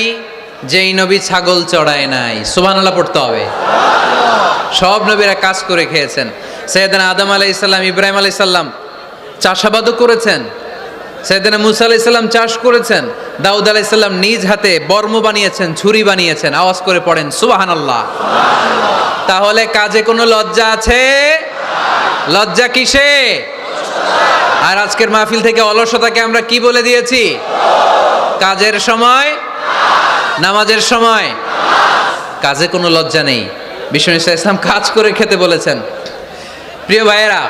যেই নবী ছাগল চড়ায় নাই। সুবহানাল্লাহ পড়তে হবে। সব নবীরা কাজ করে খেয়েছেন। সাইয়েদনা আদম আলাইহিস সালাম, ইব্রাহিম আলাইহিস সালাম চাষাবাদও করেছেন। সাইয়েদনা মুসা আলাইহিস সালাম চাষ করেছেন। দাউদ আলাইহিস সালাম নিজ হাতে বর্ম বানিয়েছেন, ছুরি বানিয়েছেন। আওয়াজ করে পড়েন সুবহানাল্লাহ। তাহলে কাজে কোনো লজ্জা আছে? লজ্জা কিসে? আর আজকের মাহফিল থেকে অলসতাকে আমরা কি বলে দিয়েছি? কাজের সময়, নামাজের সময় কাজে কোনো লজ্জা নেই। বিশ্বনবী সাল্লাল্লাহু আলাইহি ওয়াসাল্লাম কাজ করে খেতে বলেছেন। প্রিয় ভাইয়েরা,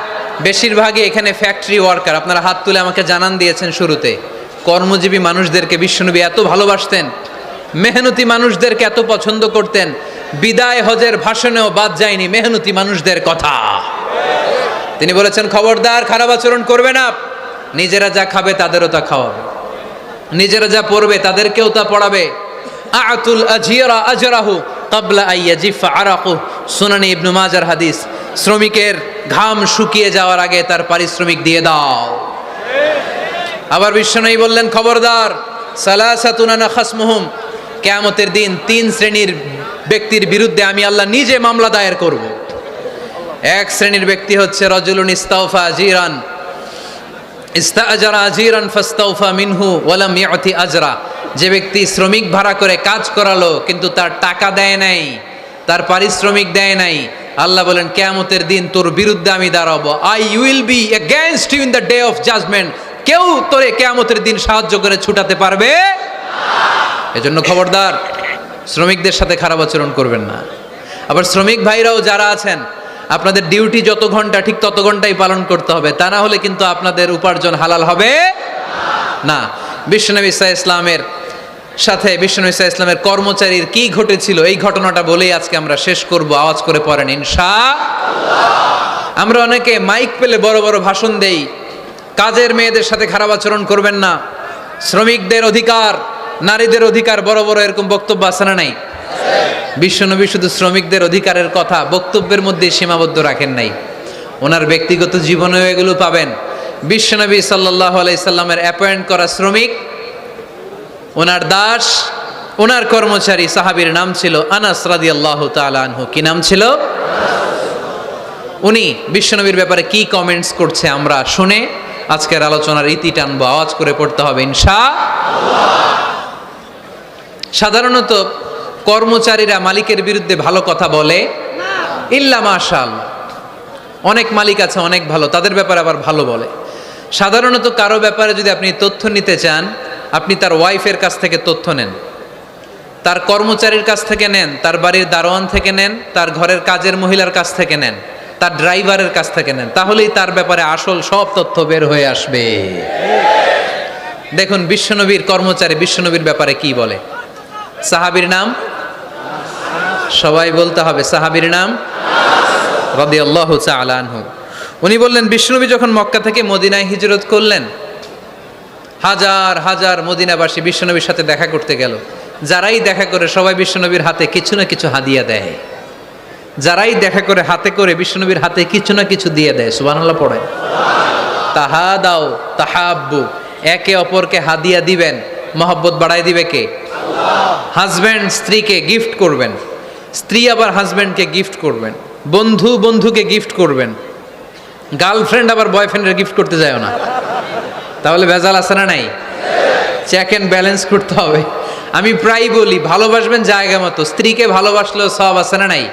বেশিরভাগই এখানে ফ্যাক্টরি ওয়ার্কার। আপনারা হাত তুলে আমাকে জানান দিয়েছেন শুরুতে। কর্মজীবী মানুষদেরকে বিশ্বনবী এত ভালোবাসতেন, মেহনতি মানুষদেরকে এত পছন্দ করতেন। বিদায় হজের ভাষণেও বাদ যায়নি মেহনতি মানুষদের কথা। তিনি বলেছেন, খবরদার খারাপ আচরণ করবে না। নিজেরা যা খাবে তাদেরও তা খাওয়াবে, নিজেরা যা পড়বে তাদেরকেও তা পড়াবে। আতুল আজিরা আজরাহু ক্বাবলা আইয়াজিফা আরাকু, সুনানি ইবনে মাজার হাদিস। শ্রমিকের ঘাম শুকিয়ে যাওয়ার আগে তার পারিশ্রমিক দিয়ে দাও। আবার বিশ্বনবী বললেন, খবরদার সালাসাতুন আনা খাসমুহুম, কিয়ামতের দিন 3 শ্রেণীর ব্যক্তির বিরুদ্ধে আমি আল্লাহ নিজে মামলা দায়ের করব। এক শ্রেণীর ব্যক্তি হচ্ছে রাজুলুন ইস্তাওফা আজিরান, ইস্তাআজারা আজিরান ফাস্তাওফা মিনহু ওয়া লাম ইয়াতি আজরা। যে ব্যক্তি শ্রমিক ভাড়া করে কাজ করালো কিন্তু তার টাকা দেয় নাই, তার পারিশ্রমিক দেয় নাই, আল্লাহ বলেন কিয়ামতের দিন তোর বিরুদ্ধে আমি দাঁড়াবো। I will be against you in the day of judgement. কেউ তোরে কিয়ামতের দিন সাহায্য করে ছুটাতে পারবে না। এজন্য খবরদার শ্রমিকদের সাথে খারাপ আচরণ করবেন না। আবার শ্রমিক ভাইরাও যারা আছেন, আপনাদের ডিউটি যত ঘন্টা ঠিক তত ঘন্টাই পালন করতে হবে, তা না হলে কিন্তু আপনাদের উপার্জন হালাল হবে না। বিশ্বনবী সাল্লাল্লাহু আলাইহি ওয়াসাল্লামের সাথে বিশ্বনবী সাল্লাল্লাহু আলাইহি ওয়াসাল্লামের কর্মচারীর কি ঘটেছিল এই ঘটনাটা বলেই আজকে আমরা শেষ করব। আওয়াজ করে পড়েন ইনশাআল্লাহ। আমরা অনেকে মাইক পেলে বড় বড় ভাষণ দেই, কাজের মেয়েদের সাথে খারাপ আচরণ করবেন না, শ্রমিকদের অধিকার, নারীদের অধিকার, বড় বড় এরকম বক্তব্য আছে না নাই? বিশ্বনবী শুধু শ্রমিকদের অধিকারের কথা বক্তব্যের মধ্যে সীমাবদ্ধ রাখেন নাই, ওনার ব্যক্তিগত জীবনেও এগুলো পাবেন। বিশ্বনবী সাল্লাল্লাহু আলাইহি সাল্লামের অ্যাপয়েন্ট করা শ্রমিক, ওনার দাস, ওনার কর্মচারী সাহাবীর নাম ছিল আনাস রাদিয়াল্লাহু তাআলা আনহু। কি নাম ছিল? উনি বিশ্বনবীর ব্যাপারে কি কমেন্টস করছে আমরা শুনে আজকের আলোচনার ইতি টানবো। আওয়াজ করে পড়তে হবে ইনশাআল্লাহ। সাধারণত কর্মচারীরা মালিকের বিরুদ্ধে ভালো কথা বলে ইল্লা মাশাআল্লাহ। অনেক মালিক আছে অনেক ভালো, তাদের ব্যাপারে আবার ভালো বলে। সাধারণত কারো ব্যাপারে যদি আপনি তথ্য নিতে চান, আপনি তার ওয়াইফের কাছ থেকে তথ্য নেন, তার কর্মচারীর কাছ থেকে নেন, তার বাড়ির দারোয়ান থেকে নেন, তার ঘরের কাজের মহিলার কাছ থেকে নেন, তার ড্রাইভারের কাছ থেকে নেন, তাহলেই তার ব্যাপারে আসল সব তথ্য বের হয়ে আসবে। দেখুন বিশ্বনবীর কর্মচারী বিশ্বনবীর ব্যাপারে কি বলে। সাহাবীর নাম সবাই বলতে হবে, সাহাবীর নাম রাদিয়াল্লাহু তাআলা আনহু। উনি বললেন, বিশ্বনবী যখন মক্কা থেকে মদিনায় হিজরত করলেন, হাজার হাজার মদিনাবাসী বিশ্বনবীর সাথে দেখা করতে গেল। যারাই দেখা করে সবাই বিশ্বনবীর হাতে কিছু না কিছু হাদিয়া দেয়। যারাই দেখা করে হাতে করে বিশ্বনবীর হাতে কিছু না কিছু দিয়ে দেয়। সুবহানাল্লাহ পড়ে। তাহাদাও তাহাব্বু, একে অপরকে হাদিয়া দিবেন, মহব্বত বাড়ায় দিবে কে? হাজব্যান্ড স্ত্রীকে গিফট করবেন, স্ত্রী আবার হাজব্যান্ডকে গিফট করবেন, বন্ধু বন্ধুকে গিফট করবেন, গার্লফ্রেন্ড আবার বয়ফ্রেন্ডের গিফট করতে যায় না, তাহলে ভেজাল আছে না নাই? চেক অ্যান্ড ব্যালেন্স করতে হবে। আমি প্রায় বলি, ভালোবাসবেন জায়গা মতো। স্ত্রীকে ভালোবাসলেও সওয়াব আছে না নাই?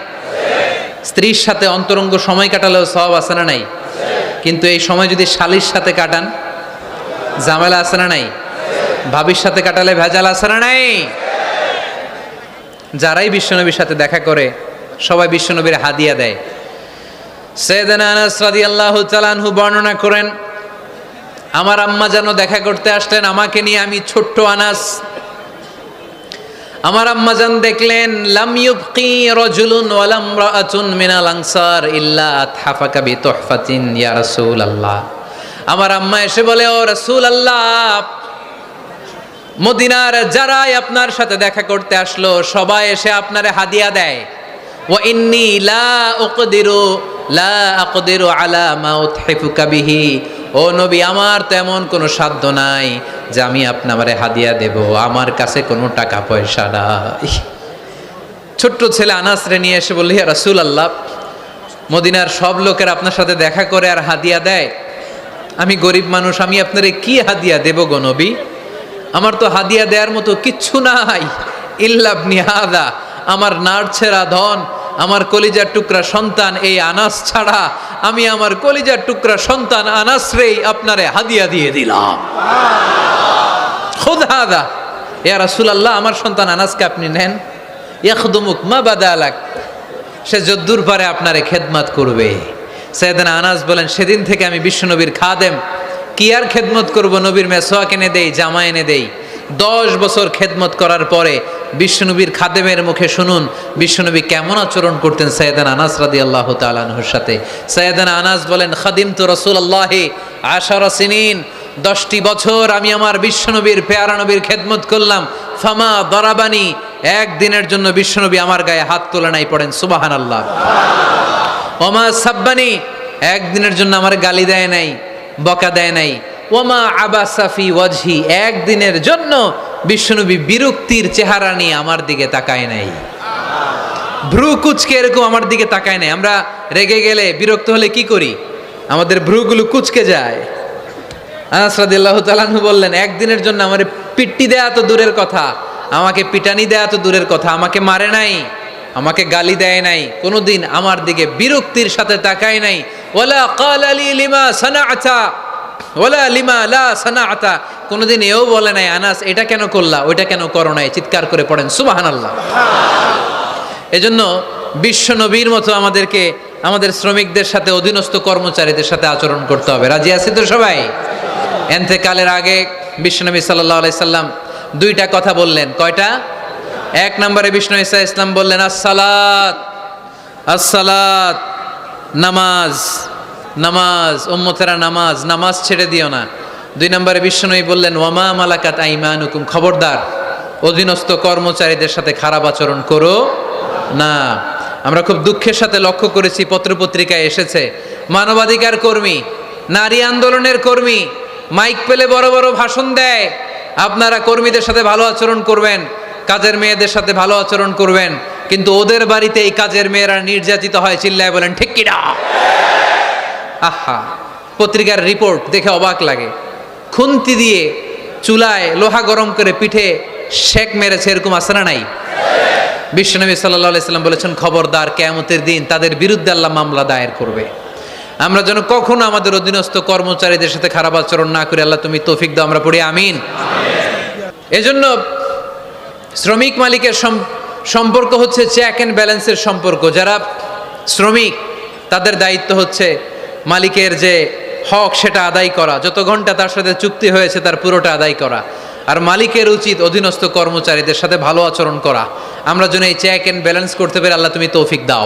স্ত্রীর সাথে অন্তরঙ্গ সময় কাটালেও সওয়াব আছে না নাই? কিন্তু এই সময় যদি শালীর সাথে কাটান, ঝামেলা আছে না নাই? ভাবির সাথে কাটালে ভেজাল আছে না নাই? যারাই বিশ্বনবীর সাথে দেখা করে সবাই বিশ্বনবীর হাদিয়া দেয়। সাইয়েদনা আনাস রাদিয়াল্লাহু তাআলা আনহু বর্ণনা করেন, আমার আম্মা যেন দেখা করতে আসলেন আমাকে নিয়ে, আমি ছোট্ট আনাস। আমার আম্মা জান দেখলেন, লাম ইউবকি রাজুলুন ওয়া লাম রাআতুন মিনাল আনসার ইল্লা আতহাফাকা বিতুহফাতিন ইয়া রাসূলুল্লাহ। আমার আম্মা এসে বলে, ও রাসূলুল্লাহ, মদিনার যারাই আপনার সাথে দেখা করতে আসলো সবাই এসে আপনারে হাদিয়া দেয়। ওয়া ইন্নী লা আকদিরু আলা মা উতহিফুকা বিহি, ও নবী আমার তেমন কোনো সাধ্য নাই যে আমি আপনারে হাদিয়া দেব, আমার কাছে কোনো টাকা পয়সা নাই। ছোট্ট ছেলে আনাসরে নিয়ে এসে বলল, ইয়া রাসূলুল্লাহ, মদিনার সব লোকের আপনার সাথে দেখা করে আর হাদিয়া দেয়, আমি গরিব মানুষ, আমি আপনারে কি হাদিয়া দেব গো নবী? আমার তো হাদিয়া দেওয়ার মতো কিচ্ছু নাই, ইল্লা ইবনি হাদা, আমার নাড়ছেরা ধন, আমার কলিজার টুকরা সন্তান এই আনাস ছাড়া আমি আমার কলিজার টুকরা সন্তান আনাসরেই আপনারে হাদিয়া দিয়ে দিলাম। খুদ হাদা ইয়া রাসূলুল্লাহ, আমার সন্তান আনাসকে আপনি নেন, ইয়াখদুমুক মা বাদালাক, সে যদ্দূর পারে আপনারে খেদমত করবে। সাইয়েদনা আনাস বলেন, সেদিন থেকে আমি বিশ্বনবীর খাদেম, কি আর খেদমত করব, নবীর মেসওয়াক এনে দেই, জামা এনে দেই। 10 বছর খেদমত করার পরে বিশ্বনবীর খাদেমের মুখে শুনুন বিশ্বনবী কেমন আচরণ করতেন সাইয়েদনা আনাস রাদিয়াল্লাহু তাআলা আনহুর সাথে। সাইয়েদনা আনাস বলেন, খাদিমতু রাসূলুল্লাহি 10 সিনিন, 10টি বছর আমি আমার বিশ্বনবীর পেয়ারা নবীর খেদমত করলাম। ফামা দারাবানি, একদিনের জন্য বিশ্বনবী আমার গায়ে হাত তোলে নাই, পড়েন সুবহানাল্লাহ। ওমা সাব্বানি, একদিনের জন্য আমার গালি দেয় নাই, বকা দেয় নাই। ওমা আবাসা ফি ওয়াজহি, একদিনের জন্য বিশ্বনবী বিরক্তির চেহারা নিয়ে আমার দিকে তাকায় নাই, ভ্রু কুচকে এরকম আমার দিকে তাকায় নাই। আমরা রেগে গেলে, বিরক্ত হলে কি করি? আমাদের ভ্রুগুলো কুচকে যায়। আনাস রাদিয়াল্লাহু তাআলা আনহু বললেন, একদিনের জন্য আমারে পিট্টি দেয়া তো দূরের কথা, আমাকে পিটানি দেয়া তো দূরের কথা, আমাকে মারে নাই, আমাকে গালি দেয় নাই, কোনোদিন আমার দিকে বিরক্তির সাথে তাকায় নাই। ওয়ালা ক্বালা লি লিমা সানাআতা ওয়ালা লিমা লা সানাআতা, কোনোদিন এও বলে নাই আনাস এটা কেন করলা, ওইটা কেন করো নাই। চিৎকার করে পড়েন সুবহানাল্লাহ। এজন্য বিশ্ব নবীর মতো আমাদেরকে আমাদের শ্রমিকদের সাথে, অধীনস্থ কর্মচারীদের সাথে আচরণ করতে হবে। রাজি আছি তো সবাই? এন্তেকালের আগে বিশ্বনবী সাল্লাল্লাহু আলাইহি সাল্লাম 2টা কথা বললেন। কয়টা? 1 নম্বরে বিষ্ণু ঈসা ইসলাম বললেন আসসালাত, আসসালাত, নামাজ, নামাজ, উম্মতেরা নামাজ, নামাজ ছেড়ে দিও না। 2 নম্বরে বিষ্ণুই বললেন ওয়ামা মালাকাত আইমানুকুম, খবরদার অধীনস্থ কর্মচারীদের সাথে খারাপ আচরণ করো না। আমরা খুব দুঃখের সাথে লক্ষ্য করেছি, পত্রপত্রিকায় এসেছে, মানবাধিকার কর্মী, নারী আন্দোলনের কর্মী মাইক পেলে বড় বড় ভাষণ দেয়, আপনারা কর্মীদের সাথে ভালো আচরণ করবেন, কাজের মেয়েদের সাথে ভালো আচরণ করবেন, কিন্তু ওদের বাড়িতে এই কাজের মেয়েরা নির্যাতিত হয়, চিল্লায় বলেন ঠিক কিনা? আহা, পত্রিকার রিপোর্ট দেখে অবাক লাগে। খুন্তি দিয়ে চুলায় লোহা গরম করে পিঠে শেক মেরেছে, এরকম আছে না নাই? বিশ্বনবী সাল্লাল্লাহু আলাইহি সাল্লাম বলেছেন, খবরদার কিয়ামতের দিন তাদের বিরুদ্ধে আল্লাহ মামলা দায়ের করবে। আমরা যেন কখনো আমাদের অধীনস্থ কর্মচারীদের সাথে খারাপ আচরণ না করি। আল্লাহ তুমি তৌফিক দাও, আমরা পড়ি আমিন। এজন্য শ্রমিক মালিকের সম্পর্ক হচ্ছে চেক অ্যান্ড ব্যালেন্সের সম্পর্ক। যারা শ্রমিক তাদের দায়িত্ব হচ্ছে মালিকের যে হক সেটা আদায় করা, যত ঘন্টা তার সাথে চুক্তি হয়েছে তার পুরোটা আদায় করা। আর মালিকের উচিত অধীনস্থ কর্মচারীদের সাথে ভালো আচরণ করা। আমরা যেন এই চেক অ্যান্ড ব্যালেন্স করতে পারি, আল্লাহ তুমি তৌফিক দাও।